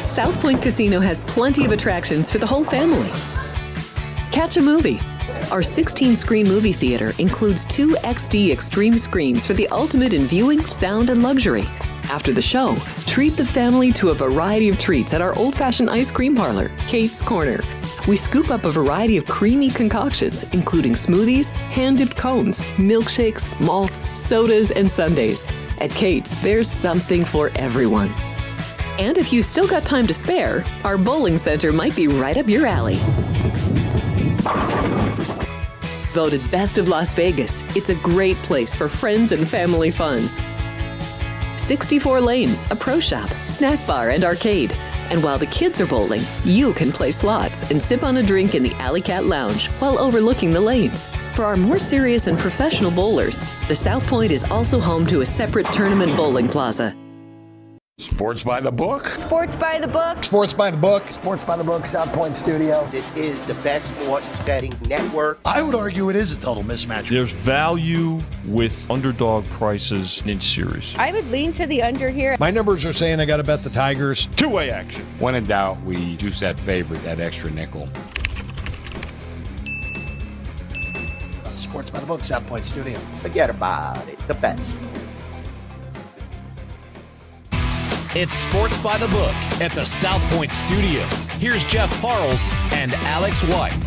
South Point Casino has plenty of attractions for the whole family. Catch a movie. Our 16-screen movie theater includes 2 XD Extreme screens for the ultimate in viewing, sound, and luxury. After the show, treat the family to a variety of treats at our old-fashioned ice cream parlor, Kate's Corner. We scoop up a variety of creamy concoctions, including smoothies, hand-dipped cones, milkshakes, malts, sodas, and sundaes. At Kate's, there's something for everyone. And if you still got time to spare, our bowling center might be right up your alley. Voted Best of Las Vegas, it's a great place for friends and family fun. 64 lanes, a pro shop, snack bar, and arcade. And while the kids are bowling, you can play slots and sip on a drink in the Alley Cat Lounge while overlooking the lanes. For our more serious and professional bowlers, the South Point is also home to a separate tournament bowling plaza. Sports by the book. Sports by the book. Sports by the book. Sports by the book, South Point Studio. This is the best sports betting network. I would argue it is a total mismatch. There's value with underdog prices in series. I would lean to the under here. My numbers are saying I got to bet the Tigers. Two-way action. When in doubt, we juice that favorite, that extra nickel. Sports by the book, South Point Studio. Forget about it. The best. It's Sports by the Book at the South Point Studio. Here's Jeff Parles and Alex White.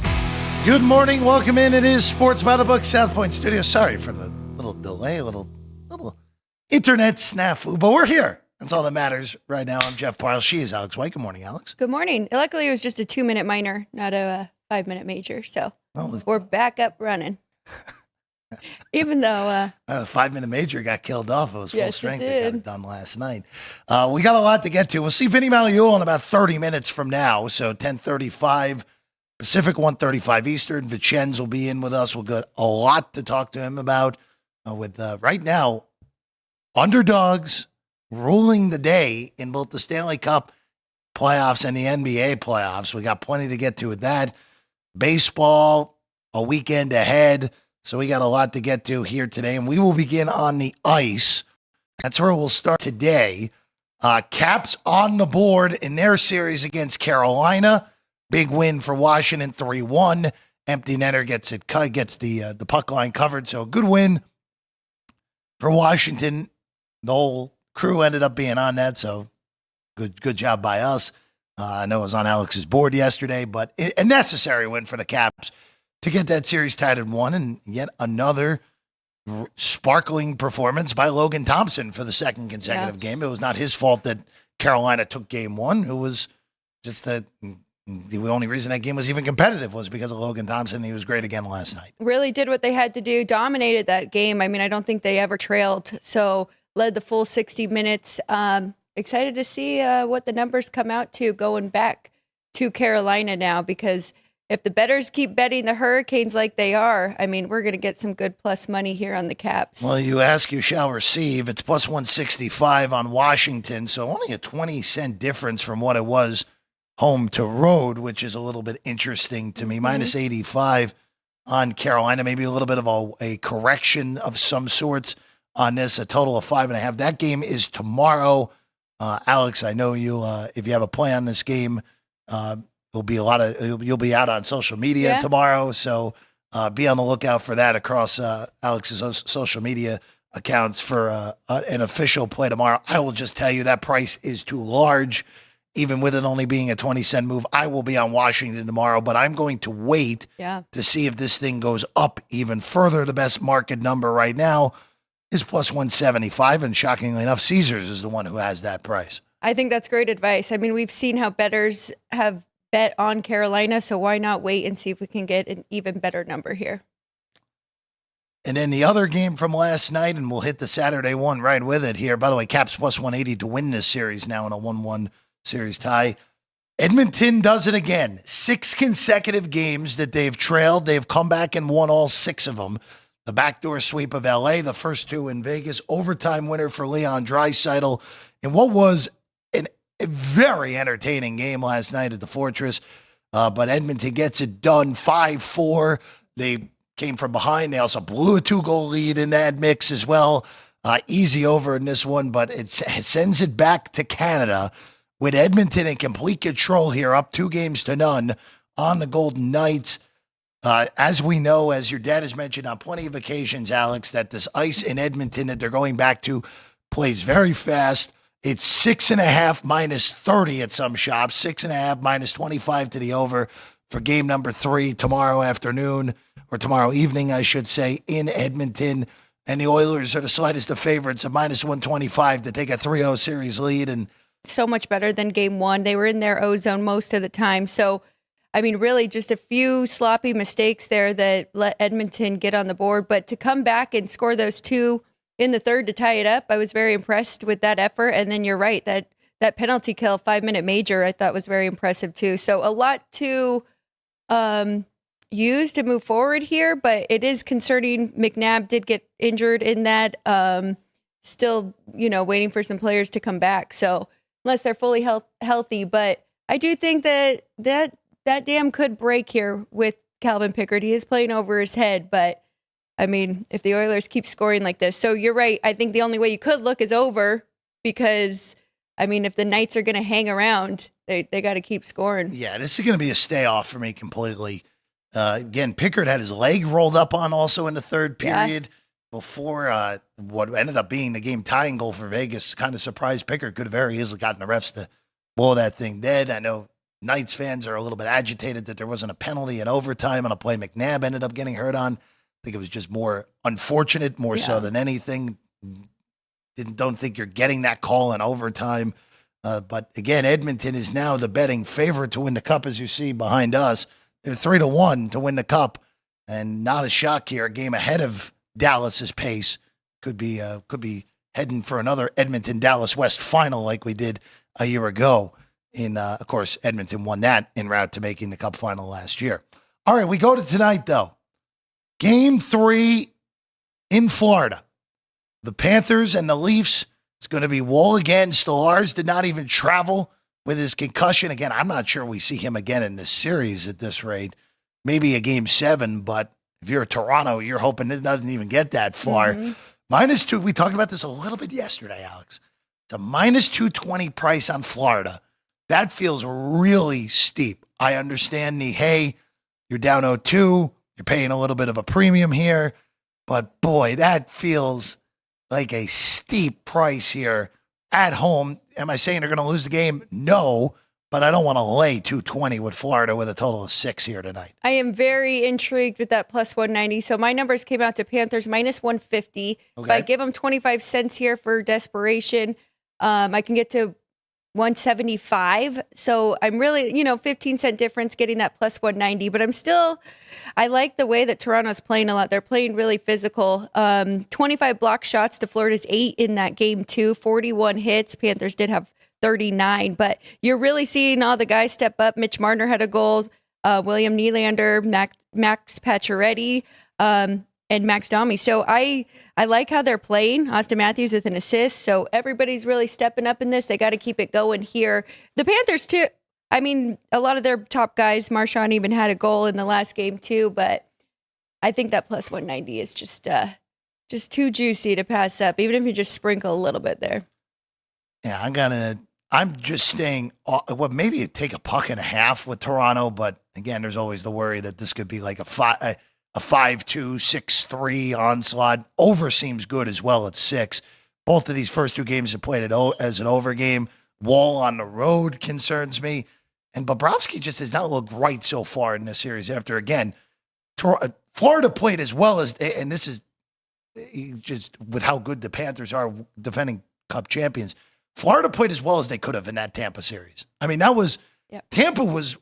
Good morning. Welcome in. It is Sports by the Book, South Point Studio. Sorry for the little delay, little internet snafu, but we're here. That's all that matters right now. I'm Jeff Parles. She is Alex White. Good morning, Alex. Good morning. Luckily, it was just a 2-minute minor, not a 5-minute major. So we're back up running. Even though a 5-minute major got killed off. It was full strength. They got it done last night. We got a lot to get to. We'll see Vinny Magliulo in about 30 minutes from now. So 10:35 Pacific, 1:35 Eastern. Vicenz will be in with us. We'll get a lot to talk to him about with right now, underdogs ruling the day in both the Stanley Cup playoffs and the NBA playoffs. We got plenty to get to with that. Baseball, a weekend ahead. So we got a lot to get to here today, and we will begin on the ice. That's where we'll start today. Caps on the board in their series against Carolina. Big win for Washington, 3-1. Empty netter gets it cut, gets the puck line covered. So a good win for Washington. The whole crew ended up being on that, so good job by us. I know it was on Alex's board yesterday, but a necessary win for the Caps to get that series tied at 1, and yet another sparkling performance by Logan Thompson for the second consecutive game. It was not his fault that Carolina took game 1. It was just that the only reason that game was even competitive was because of Logan Thompson. He was great again last night. Really did what they had to do, dominated that game. I mean, I don't think they ever trailed, so led the full 60 minutes. Excited to see what the numbers come out to going back to Carolina now, because if the bettors keep betting the Hurricanes like they are, I mean, we're going to get some good plus money here on the Caps. Well, you ask, you shall receive. It's plus 165 on Washington, so only a 20-cent difference from what it was home to road, which is a little bit interesting to me. Minus 85 on Carolina, maybe a little bit of a correction of some sorts on this, a total of 5.5. That game is tomorrow. Alex, I know you, if you have a play on this game, you'll be out on social media tomorrow, so be on the lookout for that across Alex's social media accounts for an official play tomorrow. I will just tell you that price is too large, even with it only being a 20-cent move. I will be on Washington tomorrow, but I'm going to wait to see if this thing goes up even further. The best market number right now is plus 175, and shockingly enough, Caesars is the one who has that price. I think that's great advice. I mean, we've seen how bettors have bet on Carolina, so why not wait and see if we can get an even better number here? And then the other game from last night, and we'll hit the Saturday one right with it here. By the way, Caps plus 180 to win this series now in a 1-1 series tie. Edmonton does it again. 6 consecutive games that they've trailed. They've come back and won all 6 of them. The backdoor sweep of L.A., the first 2 in Vegas, overtime winner for Leon Draisaitl, in what was a very entertaining game last night at the Fortress, but Edmonton gets it done 5-4. They came from behind. They also blew a 2-goal lead in that mix as well. Easy over in this one, but it sends it back to Canada, with Edmonton in complete control here, up 2-0 on the Golden Knights. As we know, as your dad has mentioned on plenty of occasions, Alex, that this ice in Edmonton that they're going back to plays very fast. It's 6.5 -30 at some shops, 6.5 -25 to the over for game number 3 tomorrow afternoon, or tomorrow evening, I should say, in Edmonton. And the Oilers are the slightest of favorites of -125 to take a 3-0 series lead. And so much better than game 1. They were in their O-zone most of the time. So, I mean, really just a few sloppy mistakes there that let Edmonton get on the board. But to come back and score those 2 in the third to tie it up, I was very impressed with that effort. And then you're right, that penalty kill, 5-minute major, I thought was very impressive too. So a lot to use to move forward here, but it is concerning. McNabb did get injured in that. Still, waiting for some players to come back. So unless they're fully healthy, but I do think that dam could break here with Calvin Pickard. He is playing over his head, but I mean, if the Oilers keep scoring like this, so you're right. I think the only way you could look is over, because I mean, if the Knights are going to hang around, they got to keep scoring. Yeah, this is going to be a stay off for me completely. Again, Pickard had his leg rolled up on also in the third period before what ended up being the game tying goal for Vegas. Kind of surprised Pickard. Could have very easily gotten the refs to blow that thing dead. I know Knights fans are a little bit agitated that there wasn't a penalty in overtime on a play McNabb ended up getting hurt on. I think it was just more unfortunate, more so than anything. Don't think you're getting that call in overtime. But again, Edmonton is now the betting favorite to win the cup, as you see behind us. They're 3-1 to win the cup, and not a shock here. A game ahead of Dallas's pace. Could be heading for another Edmonton-Dallas West final like we did a year ago. Of course, Edmonton won that en route to making the cup final last year. All right, we go to tonight, though. Game 3 in Florida. The Panthers and the Leafs. It's going to be Woll again. Stolarz did not even travel with his concussion. Again, I'm not sure we see him again in this series at this rate. Maybe a game 7, but if you're Toronto, you're hoping it doesn't even get that far. Mm-hmm. -2. We talked about this a little bit yesterday, Alex. It's a -220 price on Florida. That feels really steep. I understand you're down 0-2. You're paying a little bit of a premium here. But, boy, that feels like a steep price here at home. Am I saying they're going to lose the game? No, but I don't want to lay 220 with Florida with a total of 6 here tonight. I am very intrigued with that +190. So my numbers came out to Panthers -150. Okay. If I give them 25 cents here for desperation, I can get to 175. So I'm really, 15-cent difference getting that +190. But I like the way that Toronto's playing a lot. They're playing really physical. 25 block shots to Florida's 8 in that game, too. 41 hits. Panthers did have 39. But you're really seeing all the guys step up. Mitch Marner had a goal. William Nylander, Max Pacioretty, and Max Domi. So I like how they're playing. Austin Matthews with an assist. So everybody's really stepping up in this. They got to keep it going here. The Panthers, too. I mean, a lot of their top guys, Marchand even had a goal in the last game, too. But I think that +190 is just too juicy to pass up, even if you just sprinkle a little bit there. Yeah, I'm just staying, maybe it'd take a $1.50 with Toronto. But again, there's always the worry that this could be like a 5-2, 6-3 onslaught. Over seems good as well at 6. Both of these first 2 games have played as an over game. Wall on the road concerns me. And Bobrovsky just has not looked right so far in this series after, again, Florida played as well as, and this is just with how good the Panthers are defending Cup champions. Florida played as well as they could have in that Tampa series. I mean, Tampa was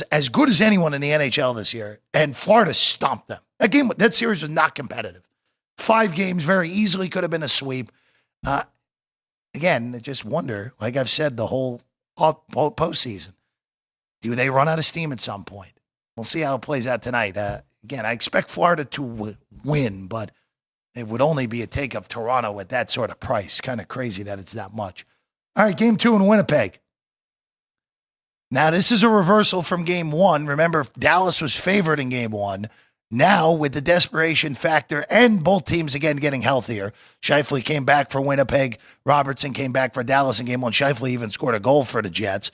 as good as anyone in the NHL this year, and Florida stomped them. That series was not competitive. 5 games very easily could have been a sweep. Again, I just wonder, like I've said the whole postseason, do they run out of steam at some point? We'll see how it plays out tonight. Again, I expect Florida to win, but it would only be a take of Toronto at that sort of price. Kind of crazy that it's that much. All right, game 2 in Winnipeg. Now, this is a reversal from game 1. Remember, Dallas was favored in game 1. Now, with the desperation factor and both teams again getting healthier, Scheifele came back for Winnipeg. Robertson came back for Dallas in game one. Scheifele even scored a goal for the Jets.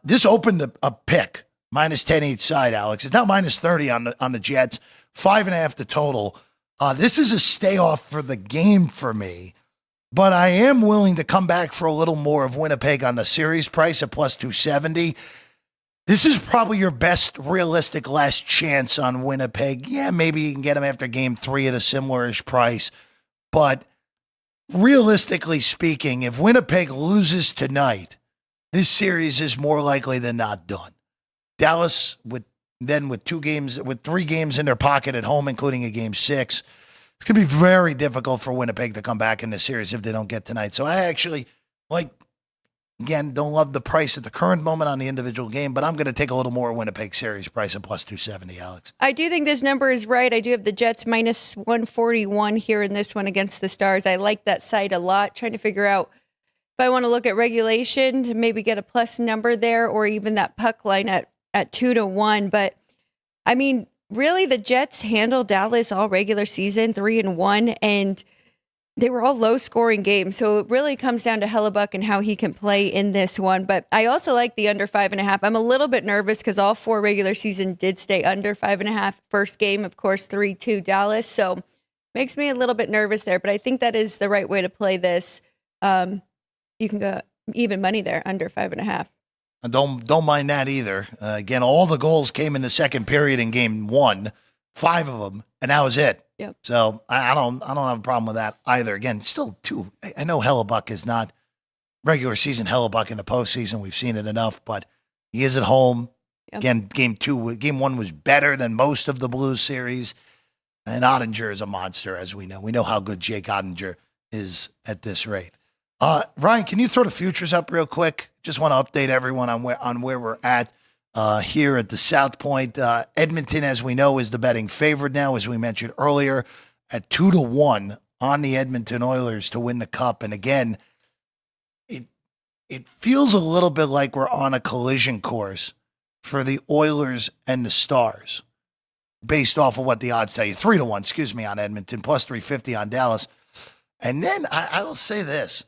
This opened a pick, -10 each side, Alex. It's now -30 on the Jets, 5.5 the total. This is a stay off for the game for me, but I am willing to come back for a little more of Winnipeg on the series price at +270. This is probably your best realistic last chance on Winnipeg. Yeah, maybe you can get them after game 3 at a similar-ish price. But realistically speaking, if Winnipeg loses tonight, this series is more likely than not done. Dallas, with 3 games in their pocket at home, including a game 6, it's going to be very difficult for Winnipeg to come back in this series if they don't get tonight. So I actually again, don't love the price at the current moment on the individual game, but I'm going to take a little more Winnipeg series price at +270, Alex. I do think this number is right. I do have the Jets -141 here in this one against the Stars. I like that side a lot, trying to figure out if I want to look at regulation, maybe get a plus number there, or even that puck line at 2-1. But, I mean, really the Jets handled Dallas all regular season, 3-1, and they were all low-scoring games, so it really comes down to Hellebuck and how he can play in this one. But I also like the under 5.5. I'm a little bit nervous because all 4 regular season did stay under 5.5. First game, of course, 3-2 Dallas, so makes me a little bit nervous there. But I think that is the right way to play this. You can go even money there, under 5.5. Don't mind that either. Again, all the goals came in the second period in game 1, 5 of them, and that was it. Yep. So I don't have a problem with that either. Again, still I know Hellebuck is not regular season Hellebuck in the postseason. We've seen it enough, but he is at home. Yep. Again, game 1 was better than most of the Blues series. And Ottinger is a monster, as we know. We know how good Jake Ottinger is at this rate. Ryan, can you throw the futures up real quick? Just want to update everyone on where we're at. Here at the South Point. Edmonton, as we know, is the betting favorite now, as we mentioned earlier, at 2-1 on the Edmonton Oilers to win the Cup. And again, it feels a little bit like we're on a collision course for the Oilers and the Stars, based off of what the odds tell you. 3-1, on Edmonton, +350 on Dallas. And then I will say this.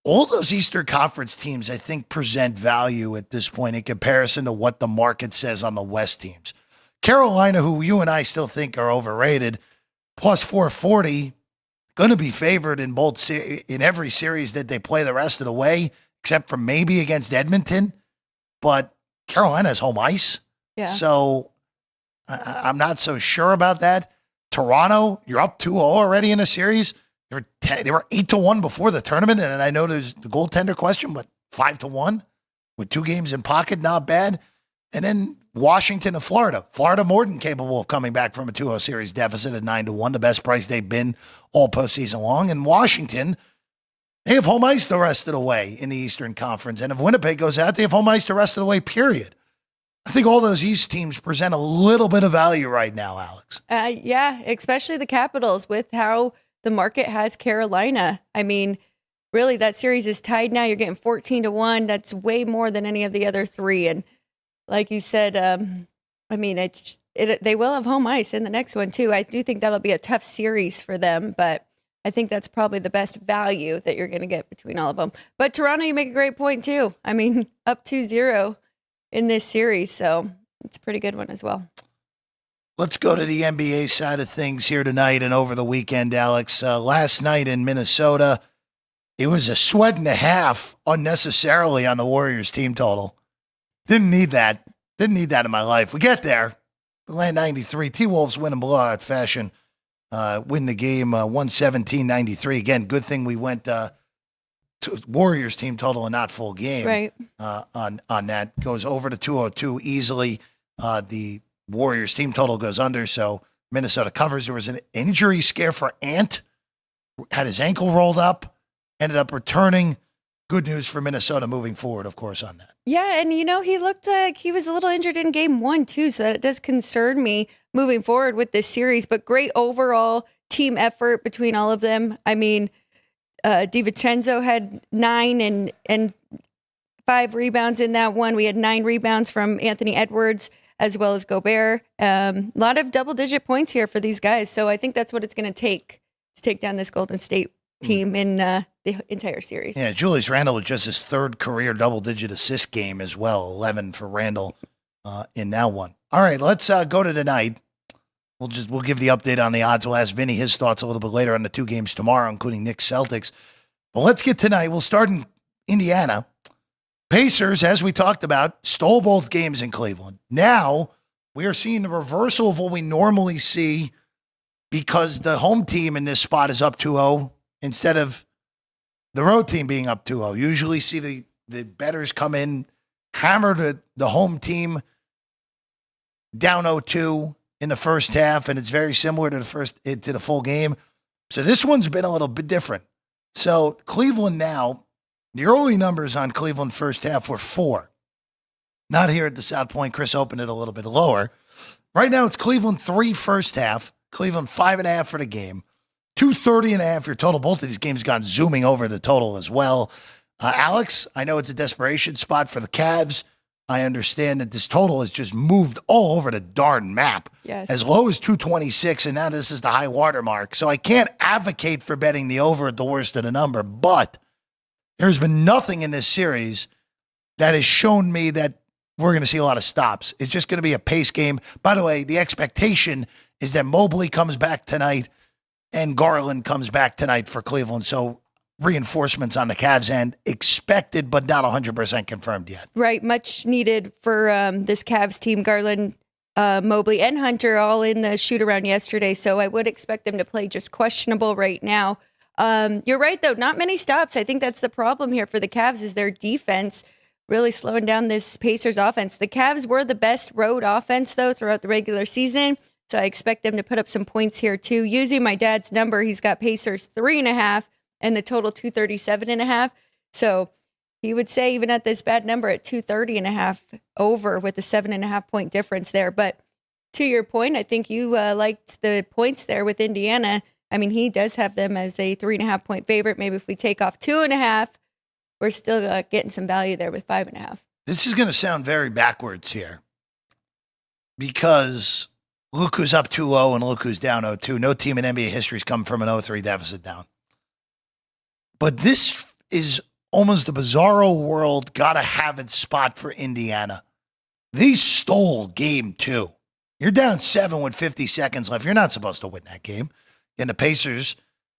All those Eastern Conference teams, I think, present value at this point in comparison to what the market says on the West teams. Carolina, who you and I still think are overrated, +440, going to be favored in in every series that they play the rest of the way, except for maybe against Edmonton. But Carolina has home ice. Yeah. So I'm not so sure about that. Toronto, you're up 2-0 already in a series. They were 8-1 before the tournament, and I know there's the goaltender question, but 5-1 with 2 games in pocket, not bad. And then Washington and Florida. Florida more than capable of coming back from a 2-0 series deficit at 9-1, the best price they've been all postseason long. And Washington, they have home ice the rest of the way in the Eastern Conference. And if Winnipeg goes out, they have home ice the rest of the way, period. I think all those East teams present a little bit of value right now, Alex. Yeah, especially the Capitals with how the market has Carolina. I mean, really, that series is tied now. You're getting 14-1. That's way more than any of the other 3. And like you said, I mean, they will have home ice in the next one, too. I do think that'll be a tough series for them, but I think that's probably the best value that you're going to get between all of them. But Toronto, you make a great point, too. I mean, up 2-0 in this series, so it's a pretty good one as well. Let's go to the NBA side of things here tonight and over the weekend, Alex. Last night in Minnesota, it was a sweat and a half unnecessarily on the Warriors team total. Didn't need that. Didn't need that in my life. We get there. We land 93. T-Wolves win in blowout fashion. Win the game 117-93. Again, good thing we went to Warriors team total and not full game. Right. On that. Goes over to 202 easily. The Warriors team total goes under, so Minnesota covers. There was an injury scare for Ant. Had his ankle rolled up. Ended up returning. Good news for Minnesota moving forward, of course, on that. Yeah, and he looked like he was a little injured in game 1, too, so that does concern me moving forward with this series. But great overall team effort between all of them. I mean, DiVincenzo had 9 and 5 rebounds in that one. We had 9 rebounds from Anthony Edwards. as well as Gobert. A lot of double-digit points here for these guys. So I think that's what it's going to take down this Golden State team in the entire series. Yeah, Julius Randle with just his third career double-digit assist game as well, 11 for Randle in that one. All right, let's go to tonight. We'll give the update on the odds. We'll ask Vinny his thoughts a little bit later on the two games tomorrow, including Knicks Celtics. But let's get tonight. We'll start in Indiana. Pacers, as we talked about, stole both games in Cleveland. Now we are seeing the reversal of what we normally see because the home team in this spot is up 2-0 instead of the road team being up 2-0. Usually see the bettors come in, hammer the home team down 0-2 in the first half, and it's very similar to the full game. So this one's been a little bit different. So Cleveland now, the early numbers on Cleveland first half were 4. Not here at the South Point. Chris opened it a little bit lower. Right now it's Cleveland 3 first half, Cleveland 5.5 for the game, 230.5 your total. Both of these games gone zooming over the total as well. Alex, I know it's a desperation spot for the Cavs. I understand that this total has just moved all over the darn map. Yes. As low as 226, and now this is the high water mark. So I can't advocate for betting the over at the worst of the number, but there's been nothing in this series that has shown me that we're going to see a lot of stops. It's just going to be a pace game. By the way, the expectation is that Mobley comes back tonight and Garland comes back tonight for Cleveland. So reinforcements on the Cavs end expected, but not 100% confirmed yet. Right. Much needed for this Cavs team. Garland, Mobley, and Hunter all in the shoot around yesterday. So I would expect them to play just questionable right now. You're right, though. Not many stops. I think that's the problem here for the Cavs is their defense really slowing down this Pacers offense. The Cavs were the best road offense, though, throughout the regular season. So I expect them to put up some points here, too. Using my dad's number, he's got Pacers 3.5 and the total 237.5. So he would say even at this bad number at 230.5 over with a 7.5 point difference there. But to your point, I think you liked the points there with Indiana. I mean, he does have them as a 3.5 point favorite. Maybe if we take off 2.5, we're still getting some value there with 5.5. This is going to sound very backwards here because look who's up 2-0 and look who's down 0-2. No team in NBA history has come from an 0-3 deficit down. But this is almost a bizarro world, gotta have it spot for Indiana. They stole game 2. You're down 7 with 50 seconds left. You're not supposed to win that game. And the Pacers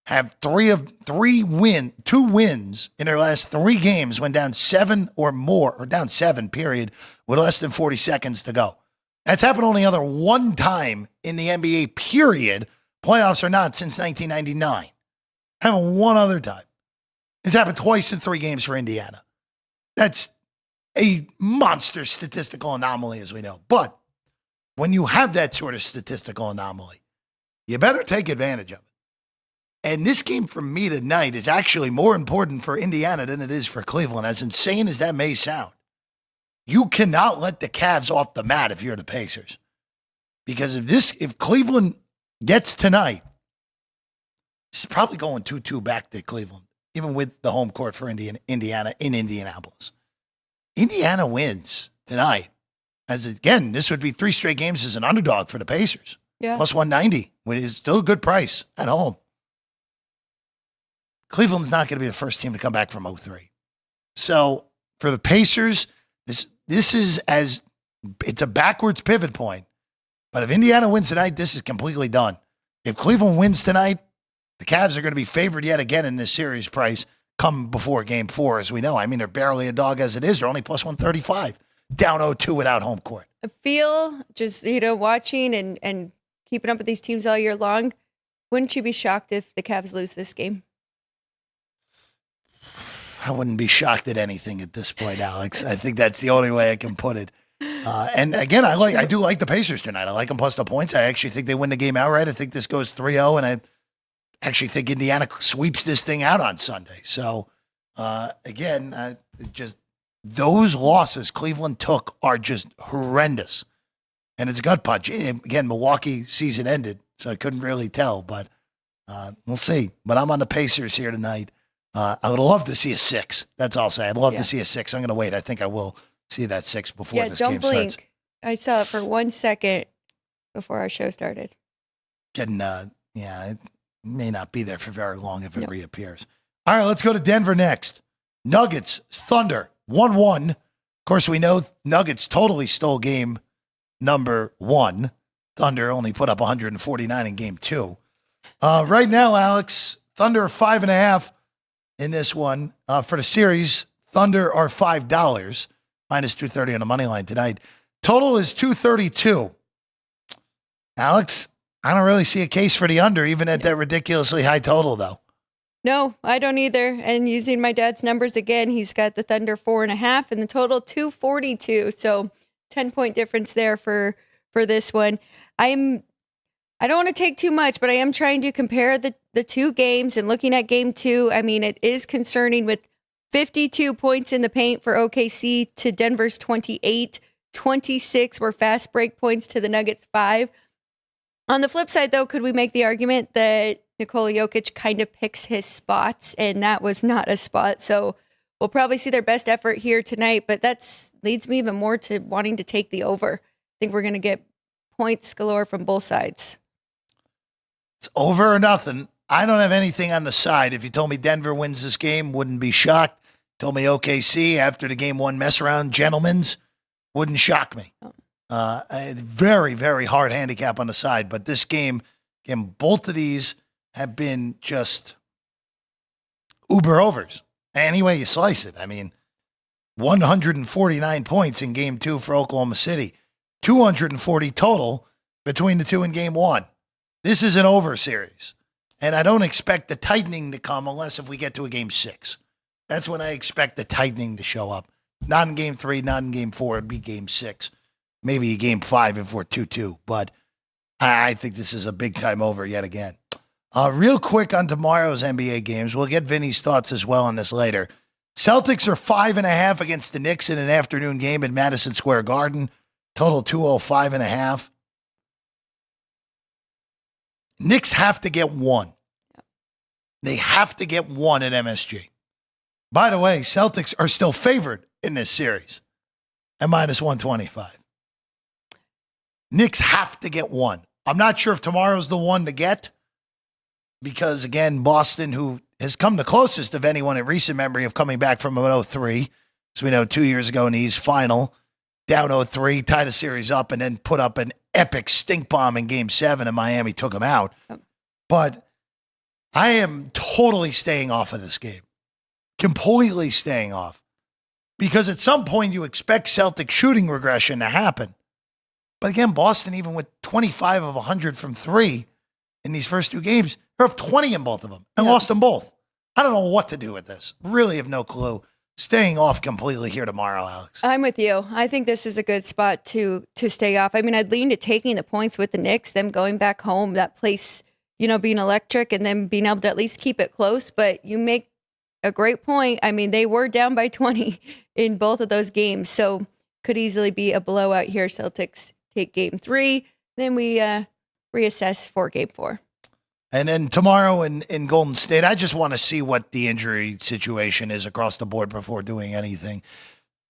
have 2 wins in their last 3 games when down 7 or more, or down 7, period, with less than 40 seconds to go. That's happened only other one time in the NBA, period. Playoffs or not, since 1999. Happened one other time. It's happened twice in 3 games for Indiana. That's a monster statistical anomaly, as we know. But when you have that sort of statistical anomaly, you better take advantage of it. And this game for me tonight is actually more important for Indiana than it is for Cleveland, as insane as that may sound. You cannot let the Cavs off the mat if you're the Pacers. Because if Cleveland gets tonight, it's probably going 2-2 back to Cleveland, even with the home court for Indiana in Indianapolis. Indiana wins tonight. As again, this would be 3 straight games as an underdog for the Pacers. Yeah. Plus 190, which is still a good price at home. Cleveland's not going to be the first team to come back from 0-3. So for the Pacers, this is it's a backwards pivot point. But if Indiana wins tonight, this is completely done. If Cleveland wins tonight, the Cavs are going to be favored yet again in this series price come before game 4, as we know. I mean, they're barely a dog as it is. They're only plus 135, down 0-2 without home court. I feel just, watching and keeping up with these teams all year long, wouldn't you be shocked if the Cavs lose this game? I wouldn't be shocked at anything at this point, Alex. I think that's the only way I can put it. And again, I do like the Pacers tonight. I like them plus the points. I actually think they win the game outright. I think this goes 3-0, and I actually think Indiana sweeps this thing out on Sunday. So, again, just those losses Cleveland took are just horrendous. And it's a gut punch. Again, Milwaukee season ended, so I couldn't really tell, but we'll see. But I'm on the Pacers here tonight. I would love to see a 6. That's all I'll say. I'd love to see a 6. I'm going to wait. I think I will see that 6 before this game starts. I saw it for 1 second before our show started. Getting, it may not be there for very long if it reappears. All right, let's go to Denver next. Nuggets, Thunder, 1-1. Of course, we know Nuggets totally stole game number 1. Thunder only put up 149 in game 2. Right now, Alex, Thunder are 5.5 in this one. For the series, Thunder are $5, minus 230 on the money line tonight. Total is 232. Alex, I don't really see a case for the under, even at that ridiculously high total, though. No, I don't either. And using my dad's numbers again, he's got the Thunder 4.5 and the total 242. So 10-point difference there for this one. I don't want to take too much, but I am trying to compare the two games and looking at game 2. I mean, it is concerning with 52 points in the paint for OKC to Denver's 28. 26 were fast break points to the Nuggets 5. On the flip side, though, could we make the argument that Nikola Jokic kind of picks his spots, and that was not a spot? So we'll probably see their best effort here tonight, but that leads me even more to wanting to take the over. I think we're going to get points galore from both sides. It's over or nothing. I don't have anything on the side. If you told me Denver wins this game, wouldn't be shocked. Told me OKC after the game 1 mess around, gentlemen's, wouldn't shock me. Very, very hard handicap on the side. But this game, again, both of these have been just uber overs. Any way you slice it. I mean, 149 points in game 2 for Oklahoma City. 240 total between the two in game 1. This is an over series. And I don't expect the tightening to come unless if we get to a game 6. That's when I expect the tightening to show up. Not in game 3, not in game 4. It'd be game 6. Maybe game 5 if we're 2-2. But I think this is a big time over yet again. Real quick on tomorrow's NBA games. We'll get Vinny's thoughts as well on this later. Celtics are 5.5 against the Knicks in an afternoon game at Madison Square Garden. Total 205.5. Knicks have to get 1. They have to get 1 at MSG. By the way, Celtics are still favored in this series at minus 125. Knicks have to get 1. I'm not sure if tomorrow's the one to get because, again, Boston, who has come the closest of anyone in recent memory of coming back from an 0-3, as we know 2 years ago in the East Final, down 0-3, tied a series up, and then put up an epic stink bomb in Game 7, and Miami took them out. But I am totally staying off of this game. Completely staying off. Because at some point you expect Celtic shooting regression to happen. But again, Boston, even with 25 of 100 from 3 in these first 2 games, they're up 20 in both of them and lost them both. I don't know what to do with this. Really have no clue. Staying off completely here tomorrow, Alex. I'm with you. I think this is a good spot to stay off. I mean, I'd lean to taking the points with the Knicks, them going back home, that place, being electric and then being able to at least keep it close. But you make a great point. I mean, they were down by 20 in both of those games, so could easily be a blowout here. Celtics take game 3, then we reassess for game 4. And then tomorrow in Golden State, I just want to see what the injury situation is across the board before doing anything.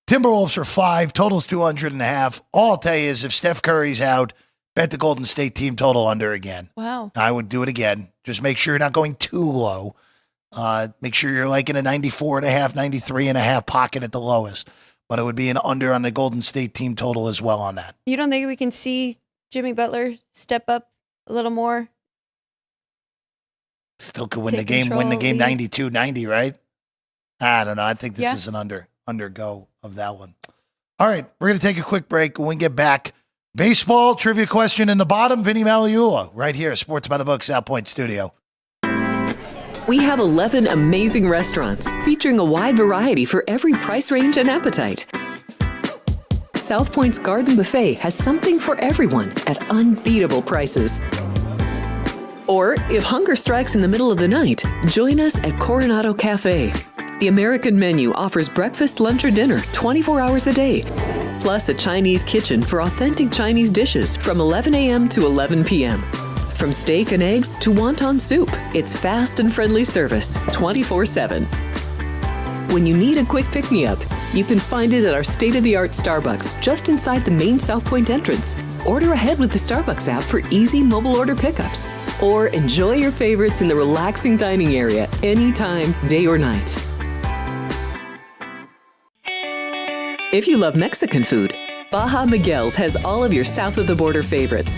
Timberwolves are 5, totals 200.5. All I'll tell you is if Steph Curry's out, bet the Golden State team total under again. Wow. I would do it again. Just make sure you're not going too low. Make sure you're like in a 94.5, 93.5 pocket at the lowest. But it would be an under on the Golden State team total as well on that. You don't think we can see Jimmy Butler step up a little more? Still could win the game 92-90, right? I don't know. I think this is an undergo of that one. All right, we're going to take a quick break. When we get back, baseball trivia question in the bottom, Vinny Magliulo, right here, Sports by the Book, South Point Studio. We have 11 amazing restaurants featuring a wide variety for every price range and appetite. South Point's Garden Buffet has something for everyone at unbeatable prices. Or, if hunger strikes in the middle of the night, join us at Coronado Cafe. The American menu offers breakfast, lunch, or dinner 24 hours a day, plus a Chinese kitchen for authentic Chinese dishes from 11 a.m. to 11 p.m. From steak and eggs to wonton soup, it's fast and friendly service 24/7. When you need a quick pick-me-up, You can find it at our state-of-the-art Starbucks just inside the main South Point entrance. Order ahead with the Starbucks app for easy mobile order pickups. Or enjoy your favorites in the relaxing dining area anytime, day or night. If you love Mexican food, Baja Miguel's has all of your south-of-the-border favorites.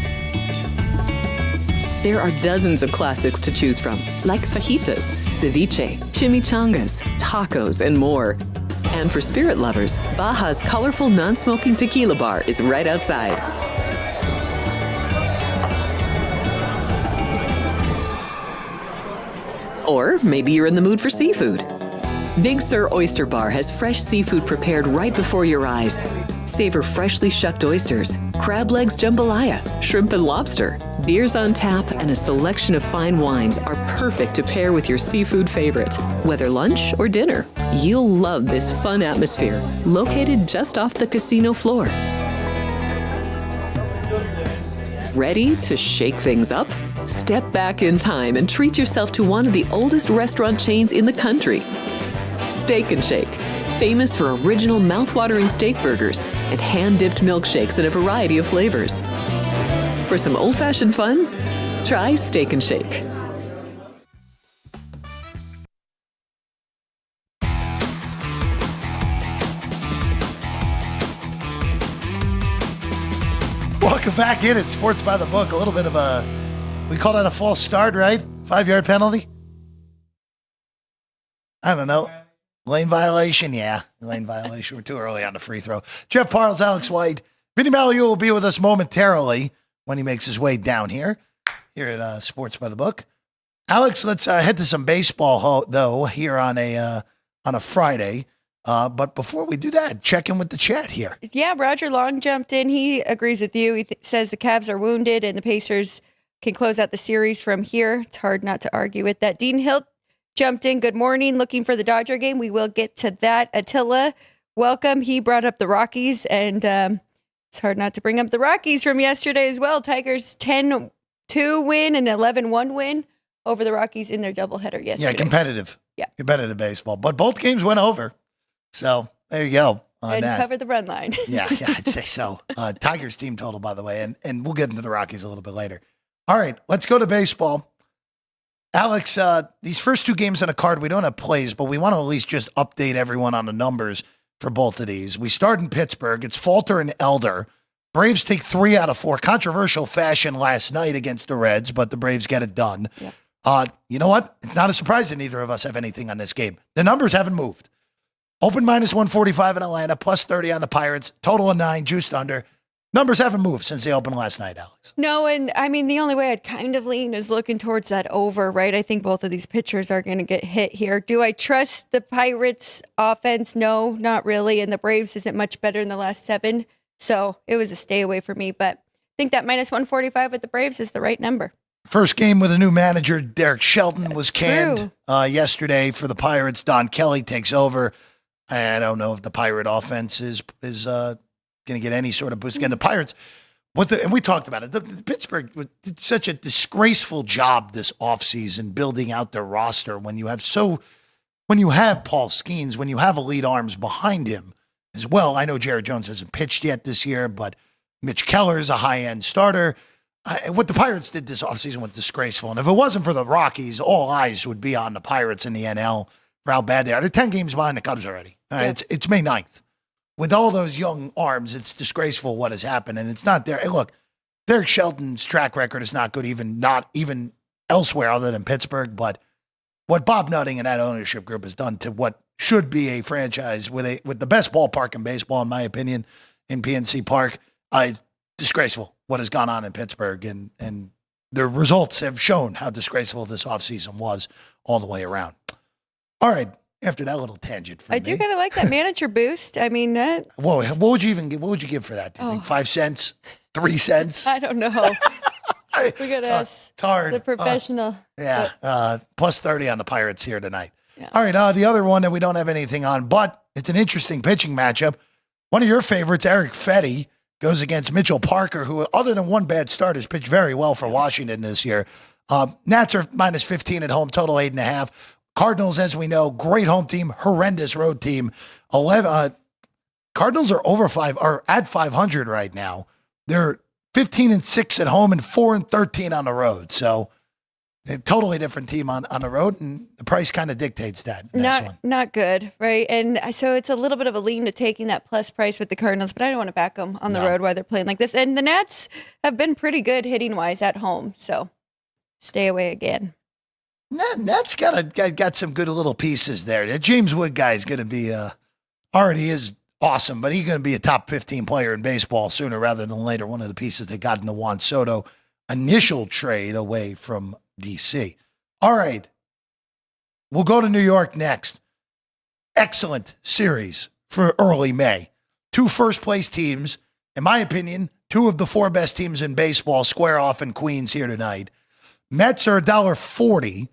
There are dozens of classics to choose from, like fajitas, ceviche, chimichangas, tacos, and more. And for spirit lovers, Baja's colorful non-smoking tequila bar is right outside. Or maybe you're in the mood for seafood. Big Sur Oyster Bar has fresh seafood prepared right before your eyes. Savor freshly shucked oysters, crab legs jambalaya, shrimp and lobster. Beers on tap and a selection of fine wines are perfect to pair with your seafood favorite. Whether lunch or dinner, you'll love this fun atmosphere, located just off the casino floor. Ready to shake things up? Step back in time and treat yourself to one of the oldest restaurant chains in the country. Steak and Shake, famous for original mouth-watering steak burgers and hand-dipped milkshakes in a variety of flavors. For some old-fashioned fun, try Steak and Shake. Welcome back in at Sports by the Book. A little bit of we call that a false start, right? 5-yard penalty? I don't know. Lane violation? Yeah, lane violation. We're too early on the free throw. Jeff Parles, Alex White. Vinny Magliulo will be with us momentarily when he makes his way down here at Sports by the Book. Alex, let's head to some baseball, though, here on a Friday. But before we do that, check in with the chat here. Yeah, Roger Long jumped in. He agrees with you. He says the Cavs are wounded and the Pacers can close out the series from here. It's hard not to argue with that. Dean Hilt jumped in. Good morning. Looking for the Dodger game. We will get to that. Attila, welcome. He brought up the Rockies, and it's hard not to bring up the Rockies from yesterday as well. Tigers 10-2 win and 11-1 win over the Rockies in their doubleheader yesterday. Yeah, competitive. Yeah. Competitive baseball. But both games went over. So there you go. And cover the run line. yeah, I'd say so. Tigers team total, by the way, and we'll get into the Rockies a little bit later. All right, let's go to baseball. Alex, these first two games on a card, we don't have plays, but we want to at least just update everyone on the numbers for both of these. We start in Pittsburgh. It's Falter and Elder. Braves take 3 out of 4. Controversial fashion last night against the Reds, but the Braves get it done. Yep. You know what? It's not a surprise that neither of us have anything on this game. The numbers haven't moved. Open minus 145 in Atlanta, plus 30 on the Pirates, total of 9, juiced under. Numbers haven't moved since they opened last night, Alex. No, and I mean, the only way I'd kind of lean is looking towards that over, right? I think both of these pitchers are going to get hit here. Do I trust the Pirates offense? No, not really. And the Braves isn't much better in the last 7. So it was a stay away for me. But I think that minus 145 with the Braves is the right number. First game with a new manager, Derek Shelton, was canned yesterday for the Pirates. Don Kelly takes over. I don't know if the Pirate offense is going to get any sort of boost. Again, the Pirates, and we talked about it, the Pittsburgh did such a disgraceful job this offseason building out their roster when you have Paul Skeens, when you have elite arms behind him as well. I know Jared Jones hasn't pitched yet this year, but Mitch Keller is a high-end starter. What the Pirates did this offseason was disgraceful. And if it wasn't for the Rockies, all eyes would be on the Pirates in the NL for how bad they are. They're 10 games behind the Cubs already. It's May 9th. With all those young arms, it's disgraceful what has happened, and it's not there. Hey, look, Derek Shelton's track record is not good, not even elsewhere other than Pittsburgh. But what Bob Nutting and that ownership group has done to what should be a franchise with the best ballpark in baseball, in my opinion, in PNC Park, it's disgraceful what has gone on in Pittsburgh, and the results have shown how disgraceful this offseason was all the way around. All right. After that little tangent from me. I do kind of like that manager boost. I mean, whoa, what would you give for that? Do you think 5 cents, 3 cents? I don't know. We got to ask the professional. Plus 30 on the Pirates here tonight. Yeah. All right, the other one that we don't have anything on, but it's an interesting pitching matchup. One of your favorites, Eric Fetty, goes against Mitchell Parker, who, other than one bad start, has pitched very well for Washington this year. Nats are minus 15 at home, total 8.5. Cardinals, as we know, great home team, horrendous road team. Cardinals are at 500 right now. They're 15-6 at home and 4-13 on the road. So a totally different team on the road, and the price kind of dictates that. Not good, right? And so it's a little bit of a lean to taking that plus price with the Cardinals, but I don't want to back them on the road while they're playing like this. And the Nats have been pretty good hitting-wise at home, so stay away again. Nats got some good little pieces there. The James Wood guy is going to be already is awesome, but he's going to be a top 15 player in baseball sooner rather than later. One of the pieces that got in the Juan Soto initial trade away from DC. All right. We'll go to New York next. Excellent series for early May. 2 first-place teams, in my opinion, 2 of the 4 best teams in baseball square off in Queens here tonight. Mets are $1.40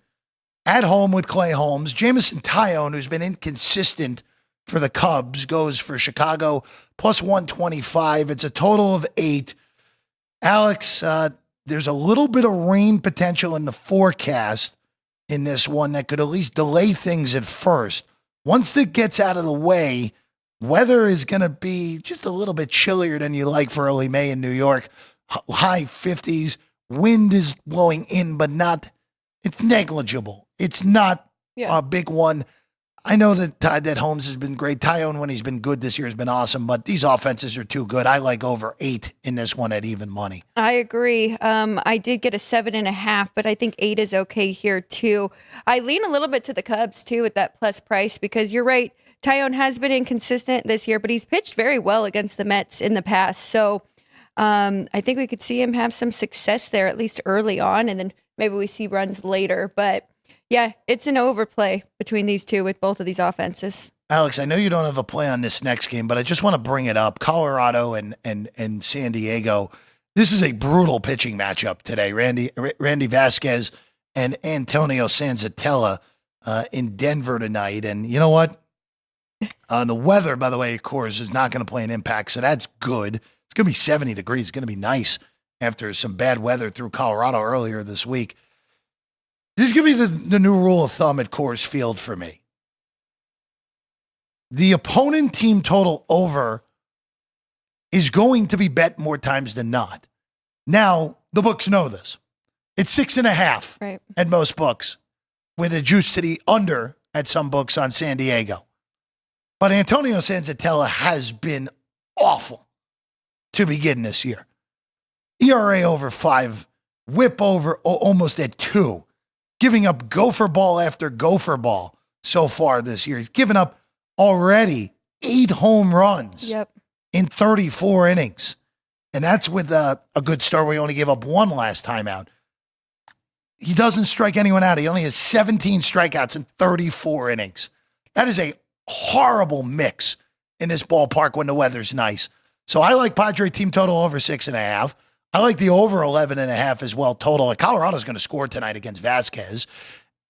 at home with Clay Holmes. Jameson Taillon, who's been inconsistent for the Cubs, goes for Chicago plus 125. It's a total of 8. Alex, there's a little bit of rain potential in the forecast in this one that could at least delay things at first. Once it gets out of the way, weather is going to be just a little bit chillier than you like for early May in New York. High 50s. Wind is blowing in, but it's negligible. It's not a big one. I know that Holmes has been great. Taillon, when he's been good this year, has been awesome, but these offenses are too good. I like over 8 in this one at even money. I agree. I did get a 7.5, but I think 8 is okay here too. I lean a little bit to the Cubs too at that plus price because you're right. Taillon has been inconsistent this year, but he's pitched very well against the Mets in the past. So I think we could see him have some success there, at least early on, and then maybe we see runs later. But yeah, it's an overplay between these two with both of these offenses. Alex, I know you don't have a play on this next game, but I just want to bring it up. Colorado and San Diego. This is a brutal pitching matchup today. Randy Vasquez and Antonio Sanzatella in Denver tonight. And you know what? The weather, by the way, of course, is not going to play an impact, so that's good. It's going to be 70 degrees. It's going to be nice after some bad weather through Colorado earlier this week. This is going to be the new rule of thumb at Coors Field for me. The opponent team total over is going to be bet more times than not. Now, the books know this. It's 6.5 at most books, with a juice to the under at some books on San Diego. But Antonio Sanzatella has been awful to begin this year. ERA over 5, whip over almost at 2. Giving up gopher ball after gopher ball so far this year. He's given up already 8 home runs in 34 innings. And that's with a good start where he only gave up 1 last time out. He doesn't strike anyone out. He only has 17 strikeouts in 34 innings. That is a horrible mix in this ballpark when the weather's nice. So I like Padre team total over 6.5. I like the over 11.5 as well total. Colorado's going to score tonight against Vasquez.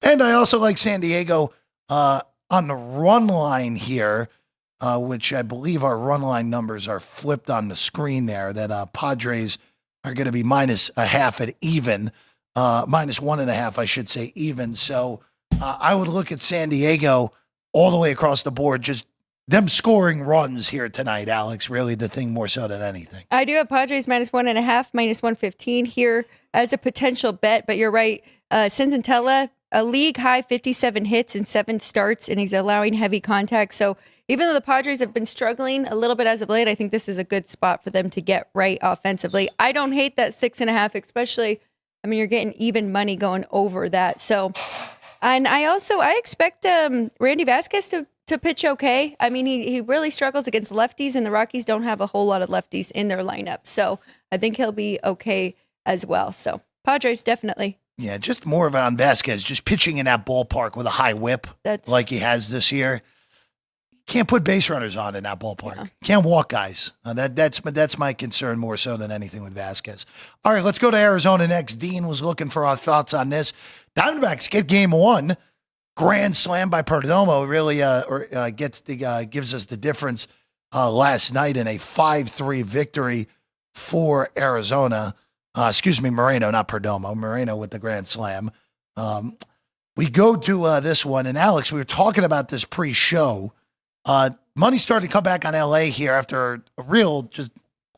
And I also like San Diego on the run line here, which I believe our run line numbers are flipped on the screen there, that Padres are going to be -0.5 at even, -1.5, I should say, even. So I would look at San Diego all the way across the board, just them scoring runs here tonight, Alex, really the thing more so than anything. I do have Padres -1.5, -115 here as a potential bet, but you're right. Sanzatella, a league high 57 hits in 7 starts, and he's allowing heavy contact. So even though the Padres have been struggling a little bit as of late, I think this is a good spot for them to get right offensively. I don't hate that 6.5, especially, I mean, you're getting even money going over that. So, and I expect Randy Vasquez to pitch okay. I mean, he really struggles against lefties, and the Rockies don't have a whole lot of lefties in their lineup. So I think he'll be okay as well. So Padres, definitely. Yeah, just more of on Vasquez, just pitching in that ballpark with a high whip like he has this year. Can't put base runners on in that ballpark. Yeah. Can't walk guys. That's my concern more so than anything with Vasquez. All right, let's go to Arizona next. Dean was looking for our thoughts on this. Diamondbacks get game 1. Grand slam by Perdomo really gives us the difference last night in a 5-3 victory for Arizona. Moreno, not Perdomo. Moreno with the grand slam. We go to this one, and Alex, we were talking about this pre-show. Money started to come back on LA here after a real just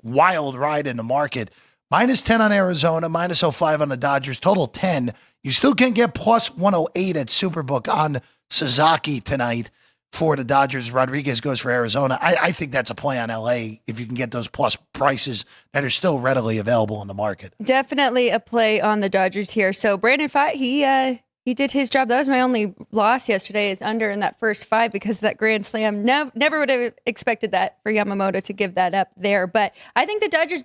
wild ride in the market. -10 on Arizona, -05 on the Dodgers, total 10. You still can't get +108 at Superbook on Sasaki tonight for the Dodgers. Rodriguez goes for Arizona. I think that's a play on LA if you can get those plus prices that are still readily available in the market. Definitely a play on the Dodgers here. So Brandon Pfaadt, he did his job. That was my only loss yesterday, is under in that first 5 because of that grand slam. Never would have expected that for Yamamoto to give that up there. But I think the Dodgers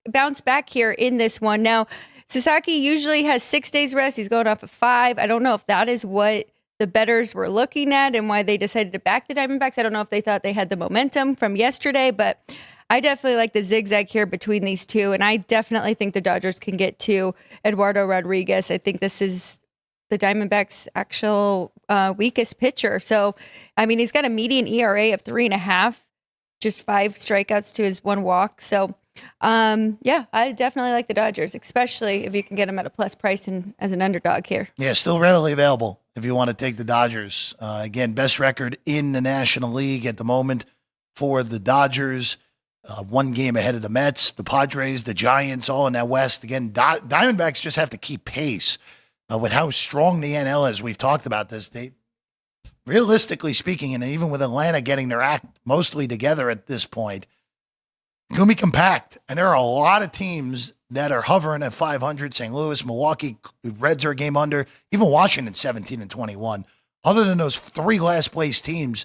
bounce back here in this one. Now, Sasaki usually has 6 days rest. He's going off of 5. I don't know if that is what the bettors were looking at and why they decided to back the Diamondbacks. I don't know if they thought they had the momentum from yesterday, but I definitely like the zigzag here between these two. And I definitely think the Dodgers can get to Eduardo Rodriguez. I think this is the Diamondbacks' actual weakest pitcher. So, I mean, he's got a median ERA of 3.5, just 5 strikeouts to his 1 walk. So, yeah, I definitely like the Dodgers, especially if you can get them at a plus price and as an underdog here. Yeah, still readily available if you want to take the Dodgers. Again, best record in the National League at the moment for the Dodgers. 1 game ahead of the Mets, the Padres, the Giants, all in that West. Again, Diamondbacks just have to keep pace with how strong the NL is. We've talked about this. They, realistically speaking, and even with Atlanta getting their act mostly together at this point, it's going to be compact. And there are a lot of teams that are hovering at 500. St. Louis, Milwaukee, Reds are a game under. Even Washington, 17-21. Other than those 3 last place teams,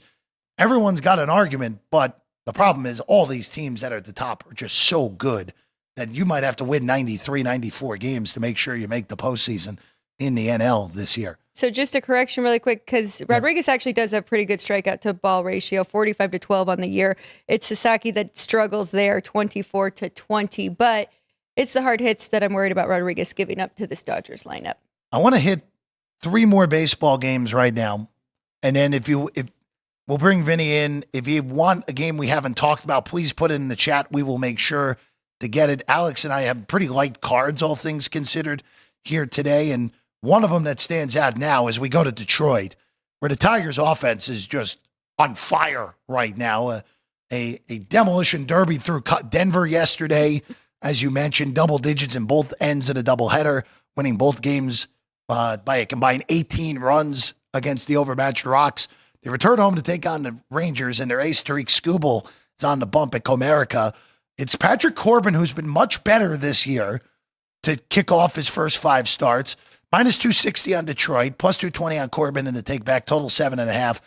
everyone's got an argument. But the problem is all these teams that are at the top are just so good that you might have to win 93, 94 games to make sure you make the postseason in the NL this year. So just a correction really quick, because Rodriguez actually does have pretty good strikeout to ball ratio, 45-12 on the year. It's Sasaki that struggles there, 24-20. But it's the hard hits that I'm worried about Rodriguez giving up to this Dodgers lineup. I want to hit 3 more baseball games right now. And then if we'll bring Vinny in. If you want a game we haven't talked about, please put it in the chat. We will make sure to get it. Alex and I have pretty light cards, all things considered, here today. And one of them that stands out now is we go to Detroit, where the Tigers' offense is just on fire right now. A demolition derby through Denver yesterday, as you mentioned, double digits in both ends of the doubleheader, winning both games by a combined 18 runs against the overmatched Rocks. They return home to take on the Rangers, and their ace Tariq Skubal is on the bump at Comerica. It's Patrick Corbin, who's been much better this year to kick off his first 5 starts. -260 on Detroit, +220 on Corbin, and the take back, total 7.5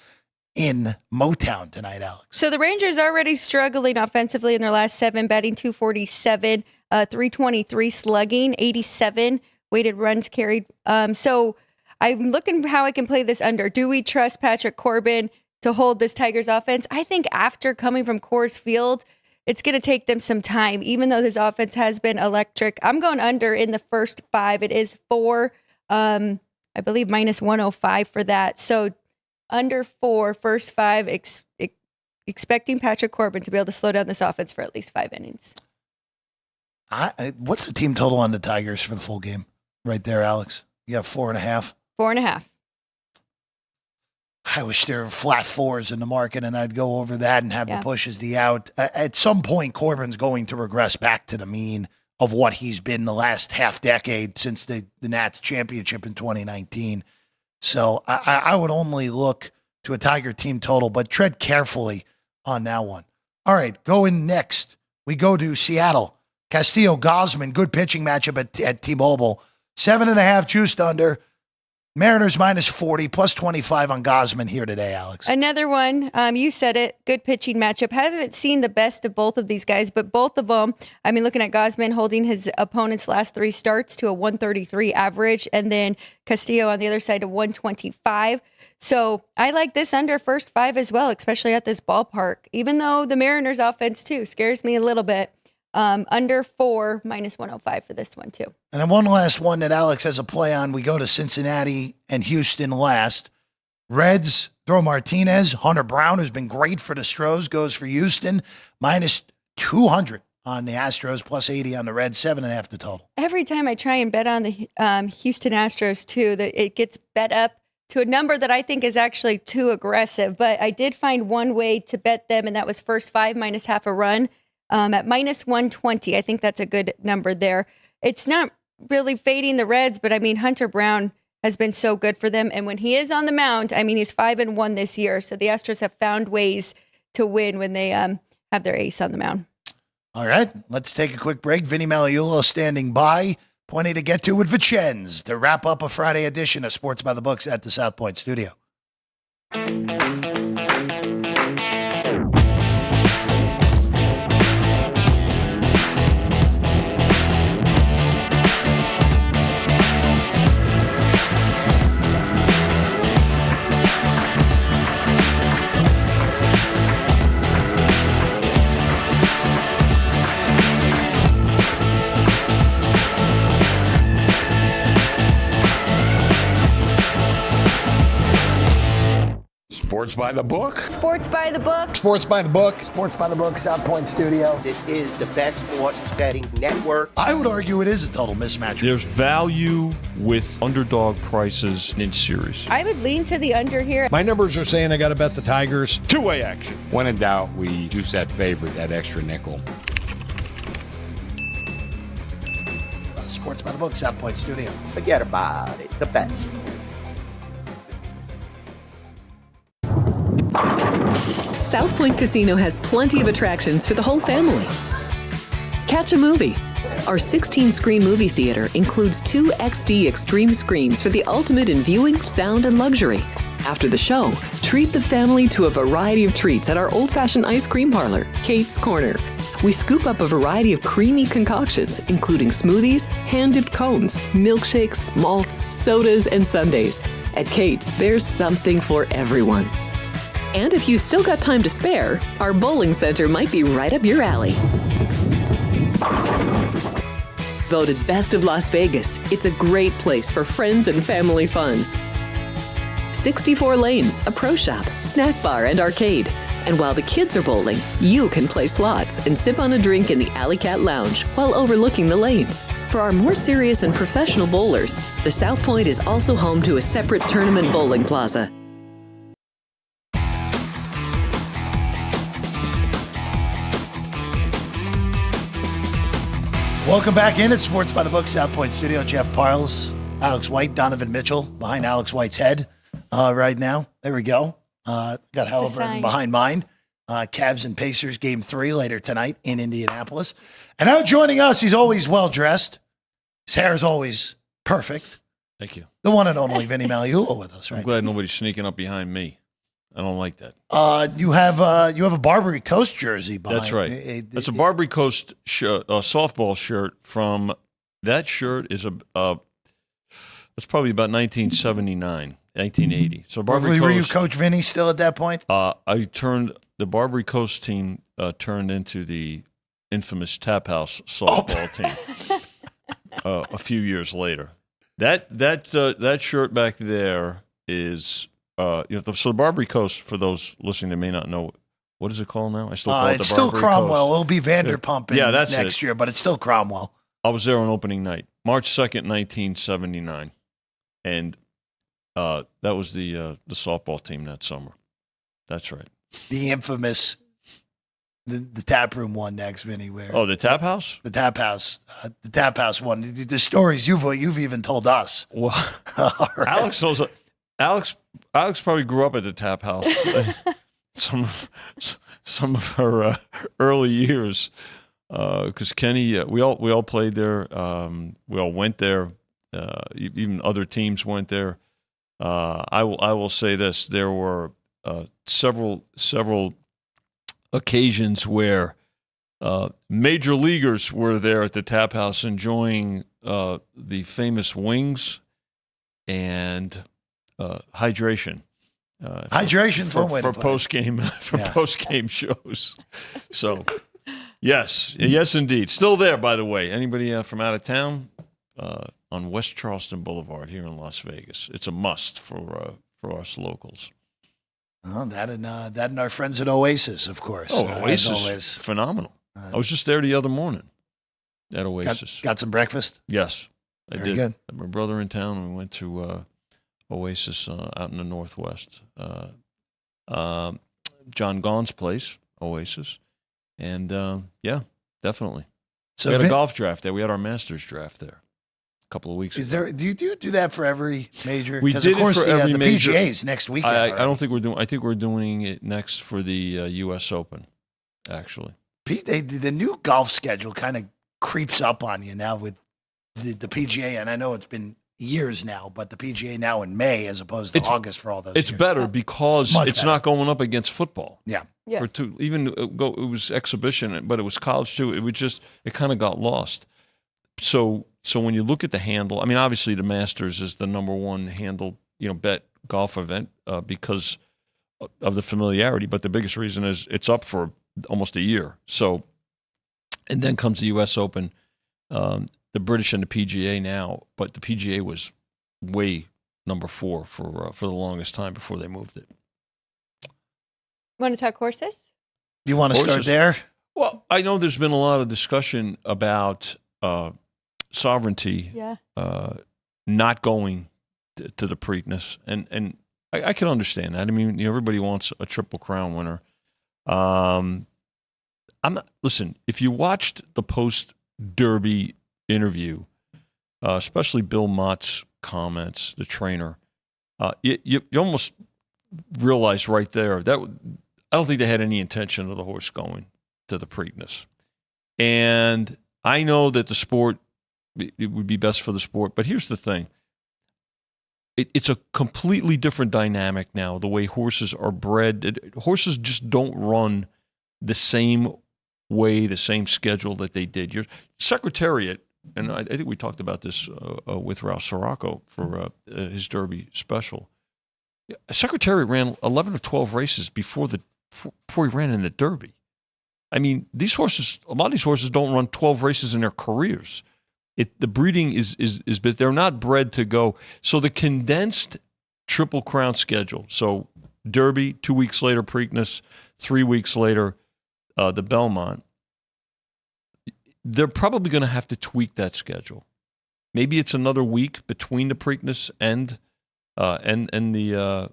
in Motown tonight, Alex. So the Rangers are already struggling offensively in their last 7, batting .247, 323 slugging, 87 weighted runs carried. So I'm looking for how I can play this under. Do we trust Patrick Corbin to hold this Tigers offense? I think after coming from Coors Field, it's going to take them some time, even though this offense has been electric. I'm going under in the first 5. It is 4. I believe -105 for that. So under 4, first 5, expecting Patrick Corbin to be able to slow down this offense for at least 5 innings. What's the team total on the Tigers for the full game right there, Alex? You have 4.5? 4.5. I wish there were flat 4s in the market, and I'd go over that and have the push as the out. At some point, Corbin's going to regress back to the mean of what he's been the last half decade since the Nats championship in 2019. So I would only look to a Tiger team total, but tread carefully on that one. All right, going next, we go to Seattle. Castillo-Gosman, good pitching matchup at T-Mobile. 7.5 juiced under. Mariners -40, +25 on Gosman here today, Alex. Another one, you said it, good pitching matchup. Haven't seen the best of both of these guys, but both of them, I mean, looking at Gosman holding his opponent's last 3 starts to a 133 average, and then Castillo on the other side to 125. So I like this under first 5 as well, especially at this ballpark, even though the Mariners offense too scares me a little bit. Under 4, -105 for this one too. And then one last one that Alex has a play on. We go to Cincinnati and Houston last. Reds throw Martinez. Hunter Brown, who's been great for the Stros, goes for Houston. -200 on the Astros, +80 on the Reds, 7.5 the total. Every time I try and bet on the Houston Astros too, that it gets bet up to a number that I think is actually too aggressive. But I did find one way to bet them, and that was first 5 minus half a run at minus 120. I think that's a good number there. It's not really fading the Reds, but I mean, Hunter Brown has been so good for them. And when he is on the mound, I mean, he's 5-1 this year. So the Astros have found ways to win when they have their ace on the mound. All right, let's take a quick break. Vinny Magliulo standing by, plenty to get to with Vicenz to wrap up a Friday edition of Sports by the Books at the South Point studio. Sports by the book. Sports by the book. Sports by the book. Sports by the book, South Point studio. This is the best sports betting network. I would argue it is a total mismatch. There's value with underdog prices in series. I would lean to the under here. My numbers are saying I got to bet the Tigers. Two-way action. When in doubt, we juice that favorite, that extra nickel. Sports by the Book, South Point studio. Forget about it. The best. South Point Casino has plenty of attractions for the whole family. Catch a movie. Our 16-screen movie theater includes 2 XD Extreme screens for the ultimate in viewing, sound, and luxury. After the show, treat the family to a variety of treats at our old-fashioned ice cream parlor, Kate's Corner. We scoop up a variety of creamy concoctions, including smoothies, hand-dipped cones, milkshakes, malts, sodas, and sundaes. At Kate's, there's something for everyone. And if you've still got time to spare, our bowling center might be right up your alley. Voted Best of Las Vegas, it's a great place for friends and family fun. 64 lanes, a pro shop, snack bar, and arcade. And while the kids are bowling, you can play slots and sip on a drink in the Alley Cat Lounge while overlooking the lanes. For our more serious and professional bowlers, the South Point is also home to a separate tournament bowling plaza. Welcome back in at Sports by the Book, South Point studio. Jeff Parles, Alex White, Donovan Mitchell behind Alex White's head right now. There we go. Got Halliburton behind mine. Cavs and Pacers game 3 later tonight in Indianapolis. And now joining us, he's always well-dressed. His hair is always perfect. Thank you. The one and only Vinny Magliulo with us, right? I'm glad nobody's sneaking up behind me. I don't like that. You have a Barbary Coast jersey behind. That's right. That's a Barbary Coast shirt, a softball shirt from. That shirt is that's probably about 1979, 1980. So Barbary Coast. Were you Coach Vinny still at that point? The Barbary Coast team turned into the infamous Tap House softball team a few years later. That shirt back there is. So the Barbary Coast, for those listening that may not know, what is it called now? I still call it the it's still Barbary Cromwell. Coast. It'll be Vanderpump next year, but it's still Cromwell. I was there on opening night, March 2nd, 1979, and that was the softball team that summer. That's right. The infamous the tap room one next, Vinny. The Tap House? The Tap House. The Tap House one. The stories you've even told us. Well, right. Alex knows. Alex probably grew up at the Tap House. some of her early years, because Kenny, we all played there. We all went there. Even other teams went there. I will say this: there were several occasions where major leaguers were there at the Tap House enjoying the famous wings and hydration. Hydration's one way to for post game shows. So, yes, indeed, still there. By the way, anybody from out of town on West Charleston Boulevard here in Las Vegas, it's a must for us locals. Well, that and our friends at Oasis, of course. Oh, Oasis, phenomenal. I was just there the other morning at Oasis. Got some breakfast? Yes, I Very did. Good. My brother in town. We went to Oasis out in the Northwest. John Gaughan's place, Oasis. And, yeah, definitely. So we had a golf draft there. We had our Masters draft there a couple of weeks ago. Do you do that for every major? We did of course, it for every the major. PGA's next weekend. I don't think we're doing. I think we're doing it next for the U.S. Open. Actually, Pete, the new golf schedule kind of creeps up on you now with the PGA, and I know it's been years now, but the PGA now in May as opposed to August for all those. It's years. better because Much it's better. not going up against football. Yeah. For two, even it was exhibition, but it was college too. It kind of got lost. So when you look at the handle, I mean, obviously the Masters is the number one handle, bet golf event because of the familiarity. But the biggest reason is it's up for almost a year. So, and then comes the U.S. Open, the British and the PGA now. But the PGA was way number 4 for the longest time before they moved it. Want to talk horses? You want to start there? Well, I know there's been a lot of discussion about sovereignty not going to the Preakness, and I can understand that. I mean, everybody wants a Triple Crown winner. Listen, if you watched the post-Derby interview, especially Bill Mott's comments, the trainer, you almost realize right there that I don't think they had any intention of the horse going to the Preakness. And I know that the sport, it would be best for the sport, but here's the thing. It's a completely different dynamic now, the way horses are bred. Horses just don't run the same way, the same schedule that they did. Your Secretariat, and I think we talked about this with Ralph Sirocco for his Derby special. Secretariat ran 11 or 12 races before he ran in the Derby. I mean, a lot of these horses don't run 12 races in their careers. The breeding is they're not bred to go. So the condensed Triple Crown schedule. So Derby, 2 weeks later Preakness, 3 weeks later the Belmont. They're probably going to have to tweak that schedule. Maybe it's another week between the Preakness and the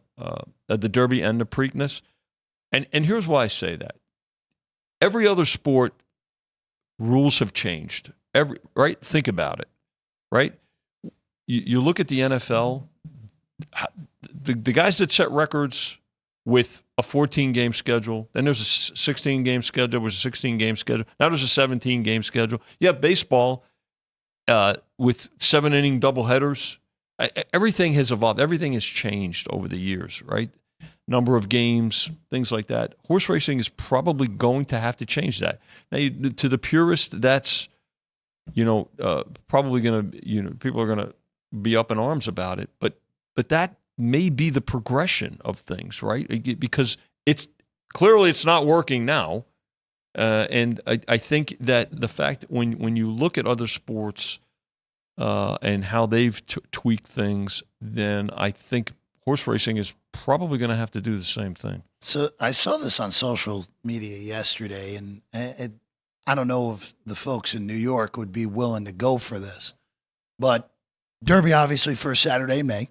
Derby and the Preakness. And here's why I say that. Every other sport, rules have changed. Right? Think about it. Right? You look at the NFL, the guys that set records with a 14-game schedule, then there's a 16-game schedule, there was a 16-game schedule, now there's a 17-game schedule. You have baseball with 7-inning doubleheaders. Everything has evolved. Everything has changed over the years, right? Number of games, things like that. Horse racing is probably going to have to change that. Now, to the purist, that's, probably going to, people are going to be up in arms about it. But that may be the progression of things, right? Because it's not working now. And I think that the fact that when you look at other sports and how they've tweaked things, then I think horse racing is probably going to have to do the same thing. So I saw this on social media yesterday, and I don't know if the folks in New York would be willing to go for this, but Derby obviously first Saturday in May.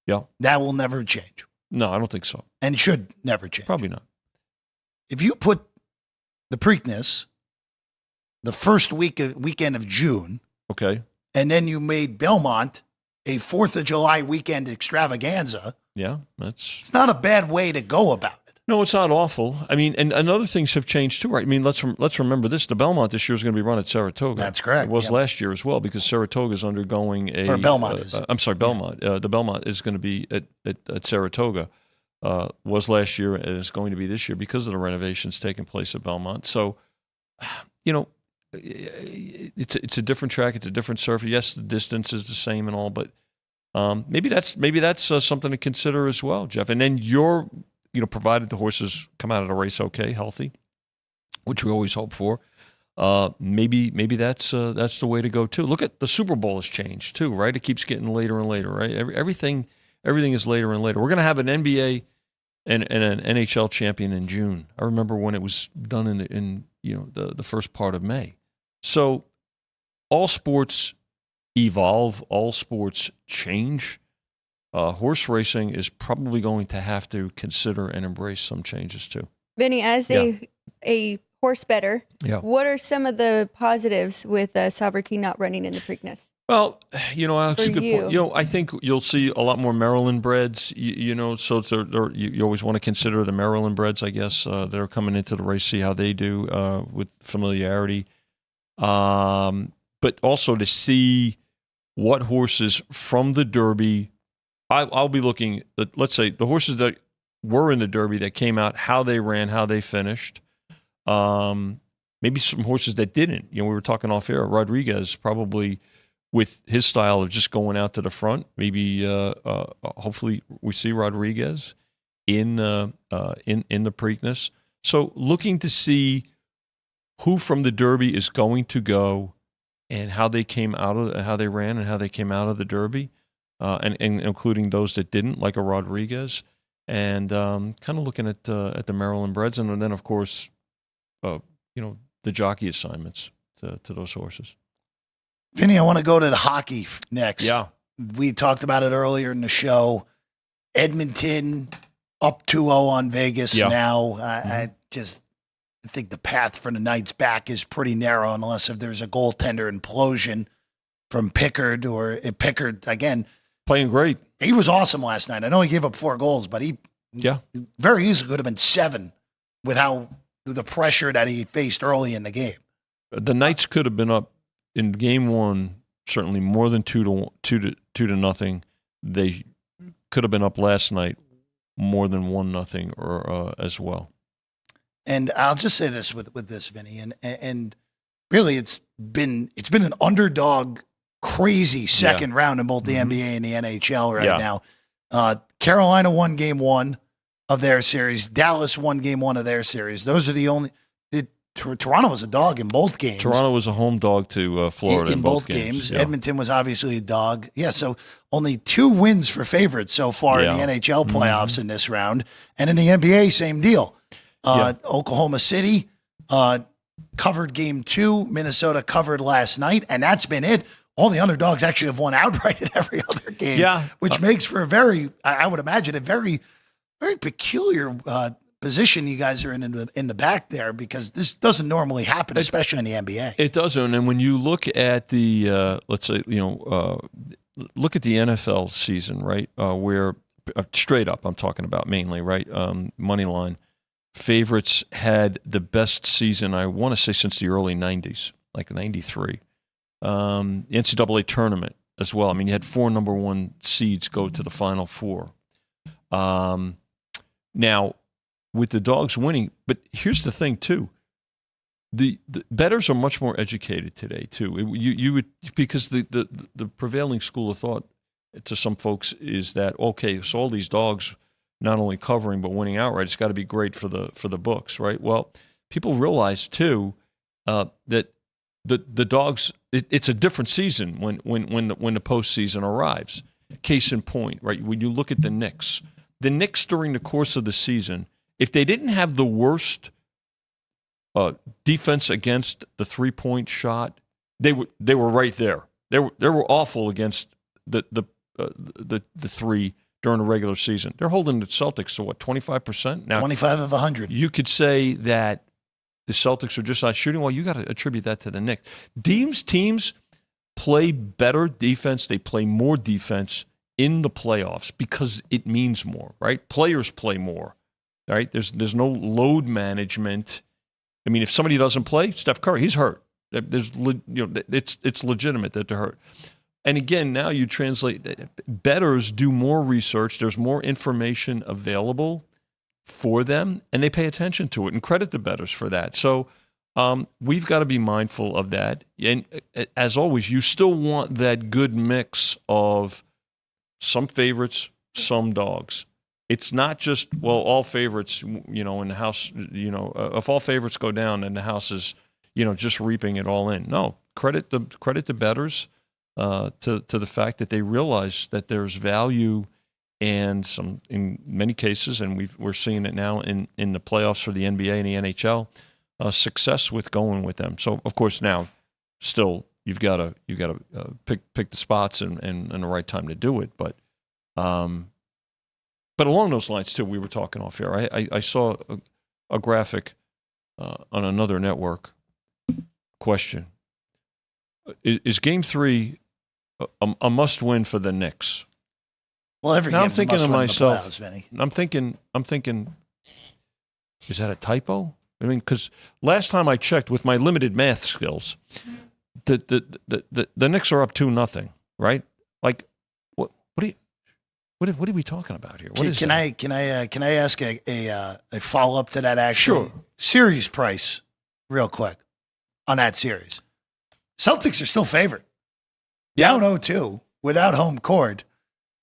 Yeah. That will never change. No, I don't think so. And should never change. Probably not. If you put the Preakness the first weekend of June, okay, and then you made Belmont a 4th of July weekend extravaganza. Yeah, it's not a bad way to go about it. No, it's not awful. I mean, and other things have changed too, right? I mean, let's remember this: the Belmont this year is going to be run at Saratoga. That's correct. It was last year as well because Saratoga is undergoing Belmont is. I'm sorry, Belmont. Yeah. The Belmont is going to be at Saratoga. Was last year and is going to be this year because of the renovations taking place at Belmont. So, it's a different track. It's a different surface. Yes, the distance is the same and all, but maybe that's something to consider as well, Jeff. And then provided the horses come out of the race okay, healthy, which we always hope for, maybe that's the way to go too. Look at the Super Bowl has changed too, right? It keeps getting later and later, right? Everything is later and later. We're going to have an NBA and an NHL champion in June. I remember when it was done in the first part of May. So all sports evolve, all sports change. horse racing is probably going to have to consider and embrace some changes too. Vinny, as a horse bettor, what are some of the positives with Saubertine not running in the Preakness? Well, Alex, For a good you. point. I think you'll see a lot more Maryland breds. So you always want to consider the Maryland breds, I guess. They're coming into the race, see how they do with familiarity. But also to see what horses from the Derby. I'll be looking at, let's say, the horses that were in the Derby that came out, how they ran, how they finished. Maybe some horses that didn't. We were talking off air. Rodriguez probably, with his style of just going out to the front, maybe hopefully we see Rodriguez in the Preakness. So looking to see who from the Derby is going to go and how they came out of how they ran and how they came out of the Derby, and including those that didn't, like a Rodriguez, and kind of looking at the Maryland breds, and then of course, the jockey assignments to those horses. Vinny, I want to go to the hockey next. Yeah. We talked about it earlier in the show. Edmonton up 2-0 on Vegas now. I think the path for the Knights back is pretty narrow unless if there's a goaltender implosion from Pickard, or if Pickard, again. Playing great. He was awesome last night. I know he gave up 4 goals, but he very easily could have been 7 with the pressure that he faced early in the game. The Knights could have been up in game 1, certainly more than 2-0. They could have been up last night more than 1-0 or as well. And I'll just say this with this, Vinny, and really it's been an underdog crazy second round in both the NBA and the NHL right now. Carolina won game 1 of their series. Dallas won game 1 of their series. Those are the only. Toronto was a dog in both games. Toronto was a home dog to Florida in both games. Yeah. Edmonton was obviously a dog. Yeah, so only 2 wins for favorites so far in the NHL playoffs in this round. And in the NBA, same deal. Oklahoma City covered game 2. Minnesota covered last night, and that's been it. All the underdogs actually have won outright in every other game, which makes for a very, I would imagine, a very, very peculiar position you guys are in the back there, because this doesn't normally happen, especially in the NBA. It doesn't. And when you look at the, let's say, look at the NFL season, right, where straight up, I'm talking about mainly, right, money line, favorites had the best season, I want to say, since the early 90s, like 93. The NCAA tournament as well. I mean, you had 4 number 1 seeds go to the Final Four. Now, with the dogs winning, but here's the thing too: the bettors are much more educated today too. You would, because the prevailing school of thought to some folks is that, okay, so all these dogs not only covering but winning outright, it's got to be great for the books, right? Well, people realize too that the dogs, it's a different season when the postseason arrives. Case in point, right? When you look at the Knicks during the course of the season, if they didn't have the worst defense against the 3-point shot, they were right there. They were awful against the 3 during the regular season. They're holding the Celtics to what, 25% now? 25 of 100. You could say that the Celtics are just not shooting well. You got to attribute that to the Knicks. Teams play better defense. They play more defense in the playoffs because it means more, right? Players play more. Right? There's no load management. I mean, if somebody doesn't play, Steph Curry, he's hurt. It's legitimate that they're hurt. And again, now you translate. Bettors do more research. There's more information available for them, and they pay attention to it. And credit the bettors for that. So we've got to be mindful of that. And as always, you still want that good mix of some favorites, some dogs. It's not just, well, all favorites, in the house, if all favorites go down, then the house is, just reaping it all in. No, credit the bettors to the fact that they realize that there's value and in many cases, and we're seeing it now in the playoffs for the NBA and the NHL, success with going with them. So of course now, still you've got to pick the spots and the right time to do it, but. But along those lines, too, we were talking off air. I saw a graphic on another network. Question. Is Game 3 a must-win for the Knicks? Well, every now game I'm thinking to myself, playoffs, Vinny. I'm thinking, is that a typo? I mean, because last time I checked with my limited math skills, the Knicks are up 2-0, right? Like, what are we talking about here? What is can I ask a follow up to that? Actually, Sure. Series price, real quick, on that series. Celtics are still favored. Down 0-2 without home court,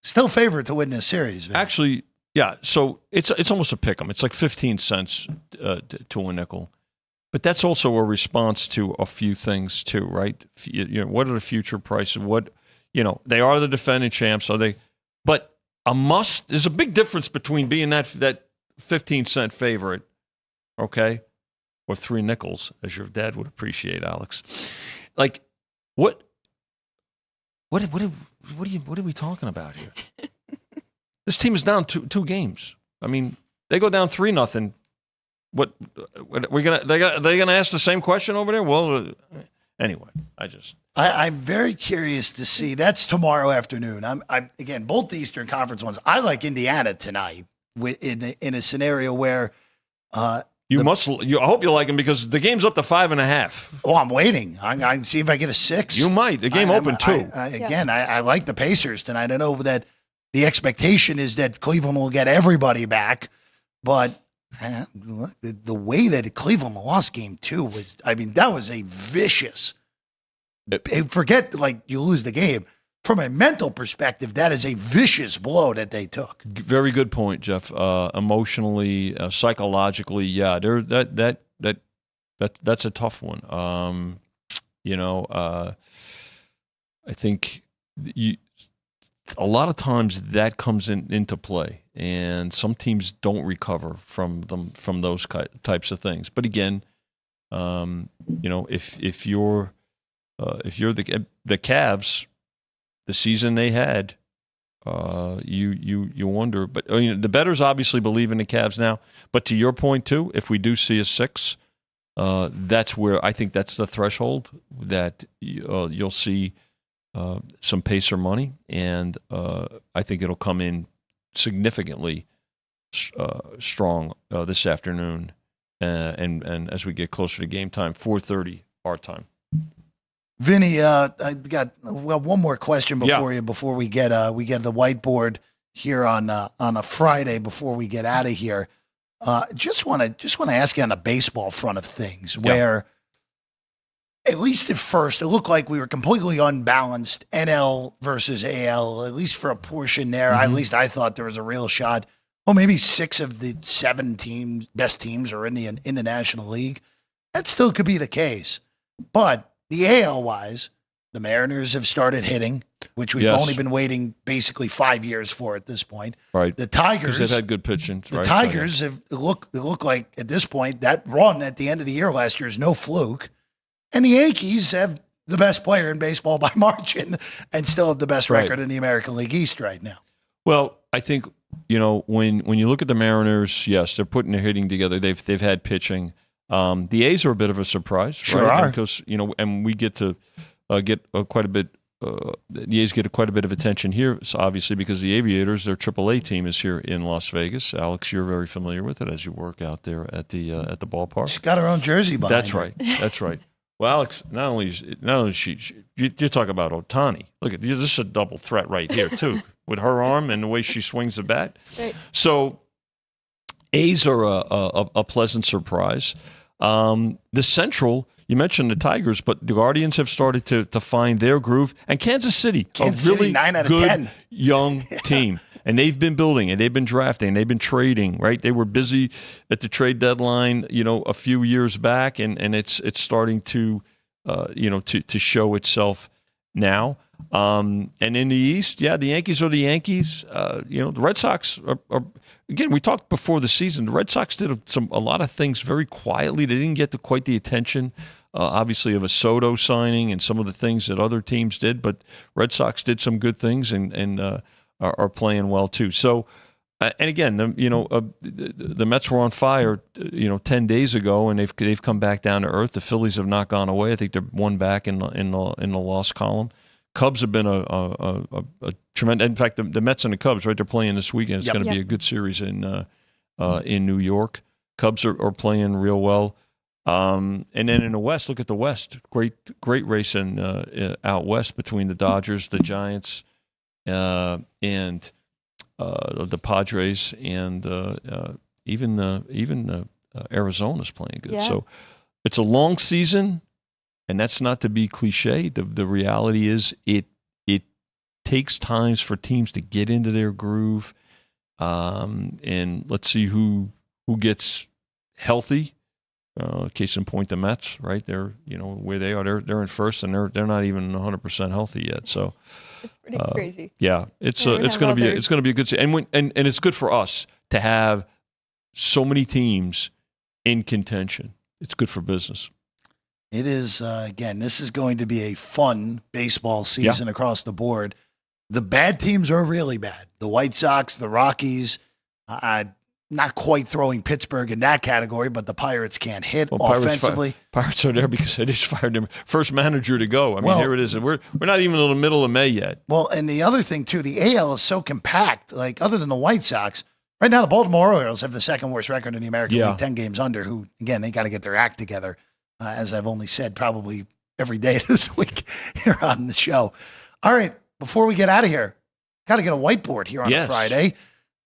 still favored to win this series. Vinny. Actually, yeah. So it's almost a pick 'em. It's like 15 cents to a nickel, but that's also a response to a few things too, right? What are the future prices? They are the defending champs. Are they? But a must. There's a big difference between being that 15-cent favorite, okay, or 3 nickels, as your dad would appreciate, Alex. Like, what are we talking about here? This team is down two games. I mean, they go down 3-0. What they gonna ask the same question over there? Well, anyway, I'm very curious to see. That's tomorrow afternoon. I'm again, both the Eastern Conference ones. I like Indiana tonight in a scenario where I hope you like them because the game's up to 5.5. Oh, I'm waiting. I see if I get a 6. You might. The game opened 2. I like the Pacers tonight. I know that the expectation is that Cleveland will get everybody back, but look, the way that Cleveland lost game 2 was, that was a vicious. Forget you lose the game. From a mental perspective, that is a vicious blow that they took. Very good point, Jeff. Emotionally, psychologically, yeah, that's a tough one. I think a lot of times that comes into play, and some teams don't recover from those types of things. But again, if you're the Cavs. The season they had, you wonder. But the bettors obviously believe in the Cavs now. But to your point too, if we do see a 6, that's where I think that's the threshold that you'll see some Pacer money, and I think it'll come in significantly strong this afternoon, and as we get closer to game time, 4:30 our time. Vinny, I got one more question before we get the whiteboard here on a Friday before we get out of here. Just want to ask you on the baseball front of things, where at least at first it looked like we were completely unbalanced, NL versus AL, at least for a portion there. Mm-hmm. At least I thought there was a real shot. Well, maybe 6 of the 7 best teams are in the National League. That still could be the case, but the AL-wise, the Mariners have started hitting, which we've only been waiting basically 5 years for at this point. Right. The Tigers, because they've had good pitching. The Tigers have look like at this point that run at the end of the year last year is no fluke, and the Yankees have the best player in baseball by margin and still have the best record in the American League East right now. Well, I think when you look at the Mariners, yes, they're putting their hitting together. They've had pitching. The A's are a bit of a surprise, sure right? Are. Because and we get to get quite a bit. The A's get quite a bit of attention here, obviously, because the Aviators, their AAA team, is here in Las Vegas. Alex, you're very familiar with it as you work out there at the ballpark. She's got her own jersey behind That's right. That's right. Well, Alex, not only you talk about Ohtani. Look at this is a double threat right here too, with her arm and the way she swings the bat. Right. So, A's are a pleasant surprise. The Central, you mentioned the Tigers, but the Guardians have started to find their groove. And Kansas City, a really 9 out of good 10. young team. And they've been building, and they've been drafting, and they've been trading, right? They were busy at the trade deadline, a few years back, and it's starting to show itself now. And in the East, the Yankees are the Yankees. The Red Sox are again, we talked before the season. The Red Sox did a lot of things very quietly. They didn't get to quite the attention, obviously, of a Soto signing and some of the things that other teams did. But Red Sox did some good things, and are playing well too. So, and again, the Mets were on fire, 10 days ago, and they've come back down to earth. The Phillies have not gone away. I think they're one back in the loss column. Cubs have been a tremendous. In fact, the Mets and the Cubs, right? They're playing this weekend. It's going to be a good series in New York. Cubs are playing real well. And then in the West, look at the West. Great race out west between the Dodgers, the Giants, and the Padres, and even Arizona's playing good. Yeah. So it's a long season, and that's not to be cliche. The reality is it takes times for teams to get into their groove, and let's see who gets healthy. Case in point, the Mets, right? They're where they are. They're in first, and they're not even 100% healthy yet. So it's pretty crazy. Yeah, it's going to be a good season, and it's good for us to have so many teams in contention. It's good for business. It is again. This is going to be a fun baseball season across the board. The bad teams are really bad. The White Sox, the Rockies. Not quite throwing Pittsburgh in that category, but the Pirates can't hit offensively. Pirates are there because they just fired their first manager to go. I mean, here it is. We're not even in the middle of May yet. Well, and the other thing, too, the AL is so compact. Like, other than the White Sox, right now the Baltimore Orioles have the second worst record in the American League, 10 games under, who, again, they got to get their act together, as I've only said probably every day this week here on the show. All right, before we get out of here, got to get a whiteboard here on a Friday.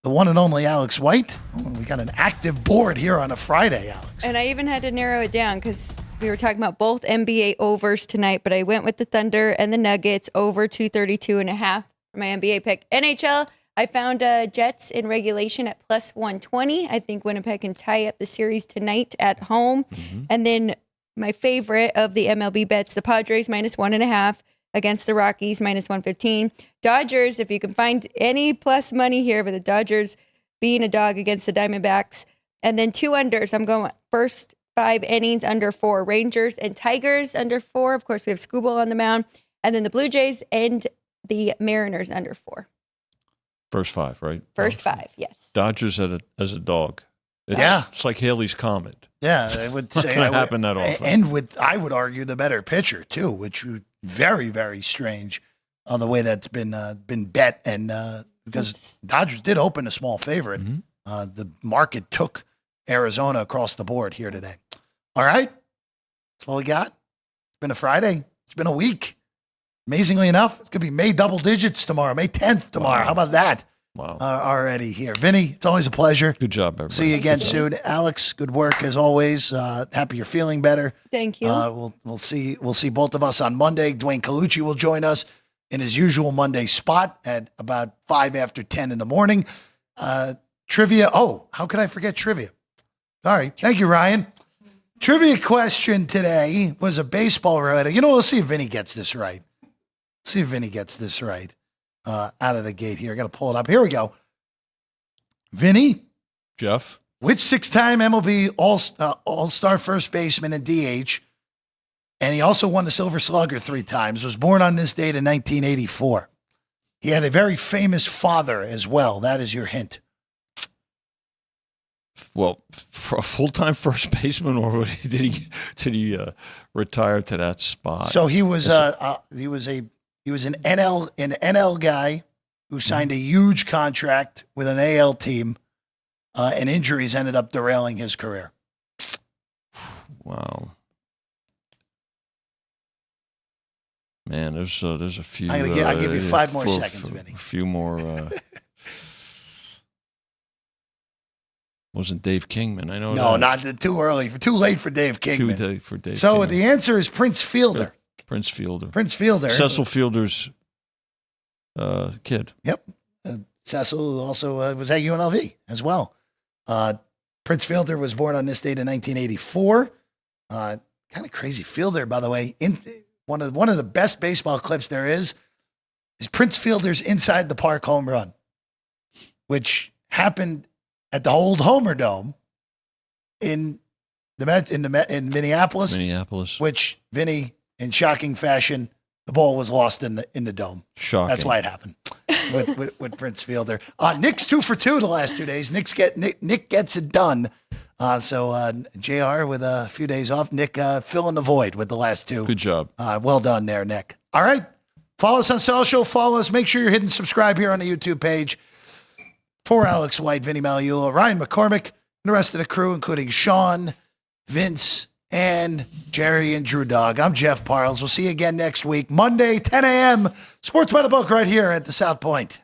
The one and only Alex White. We got an active board here on a Friday, Alex. And I even had to narrow it down because we were talking about both NBA overs tonight, but I went with the Thunder and the Nuggets over 232.5 for my NBA pick. NHL, I found Jets in regulation at plus 120. I think Winnipeg can tie up the series tonight at home. Mm-hmm. And then my favorite of the MLB bets, the Padres minus 1.5. Against the Rockies, minus 115. Dodgers, if you can find any plus money here, but the Dodgers being a dog against the Diamondbacks. And then 2 unders. I'm going first 5 innings under 4. Rangers and Tigers under 4. Of course, we have Skubal on the mound. And then the Blue Jays and the Mariners under 4. First 5, right? First 5, yes. Dodgers as a dog. It's like Haley's Comet. Yeah, I would say it happen that often. And I would argue the better pitcher too, which would very, very strange on the way that's been bet, and because Dodgers did open a small favorite, the market took Arizona across the board here today. All right, that's all we got. It's been a Friday. It's been a week. Amazingly enough, it's gonna be May double digits tomorrow, May 10th tomorrow. Wow. How about that? Wow. Already here. Vinny, it's always a pleasure. Good job, everybody. See you again soon. Alex, good work as always. Happy you're feeling better. Thank you. We'll see both of us on Monday. Dwayne Colucci will join us in his usual Monday spot at about 5 after 10 in the morning. Trivia. Oh, how could I forget trivia? Sorry. Thank you, Ryan. Trivia question today was a baseball related. We'll see if Vinny gets this right. Out of the gate here. I got to pull it up. Here we go. Vinny? Jeff? Which 6-time MLB All-Star first baseman and DH, and he also won the Silver Slugger 3 times, was born on this date in 1984. He had a very famous father as well. That is your hint. Well, for a full-time first baseman, or did he retire to that spot? So he was an NL guy who signed a huge contract with an AL team, and injuries ended up derailing his career. Wow, man, there's a few. I'll give you 5 more seconds, Vinny. A few more. Wasn't Dave Kingman? I know. No, not too early. Too late for Dave Kingman. Too late for Dave. So Kingman. The answer is Prince Fielder. Prince Fielder. Cecil Fielder's kid. Yep. Cecil also was at UNLV as well. Prince Fielder was born on this date in 1984. Kind of crazy. Fielder, by the way, one of the best baseball clips there is Prince Fielder's inside the park home run, which happened at the old Homer Dome in Minneapolis. Which Vinny, in shocking fashion, the ball was lost in the dome. Shocking. That's why it happened. with Prince Fielder. Nick's 2 for 2 the last 2 days. Nick gets it done. So JR with a few days off. Nick filling the void with the last 2. Good job. Well done there, Nick. All right. Follow us on social. Follow us. Make sure you're hitting subscribe here on the YouTube page. For Alex White, Vinny Magliulo, Ryan McCormick, and the rest of the crew, including Sean, Vince, and Jerry and Drew Dog. I'm Jeff Parles. We'll see you again next week, Monday, 10 a.m. Sports by the Book right here at the South Point.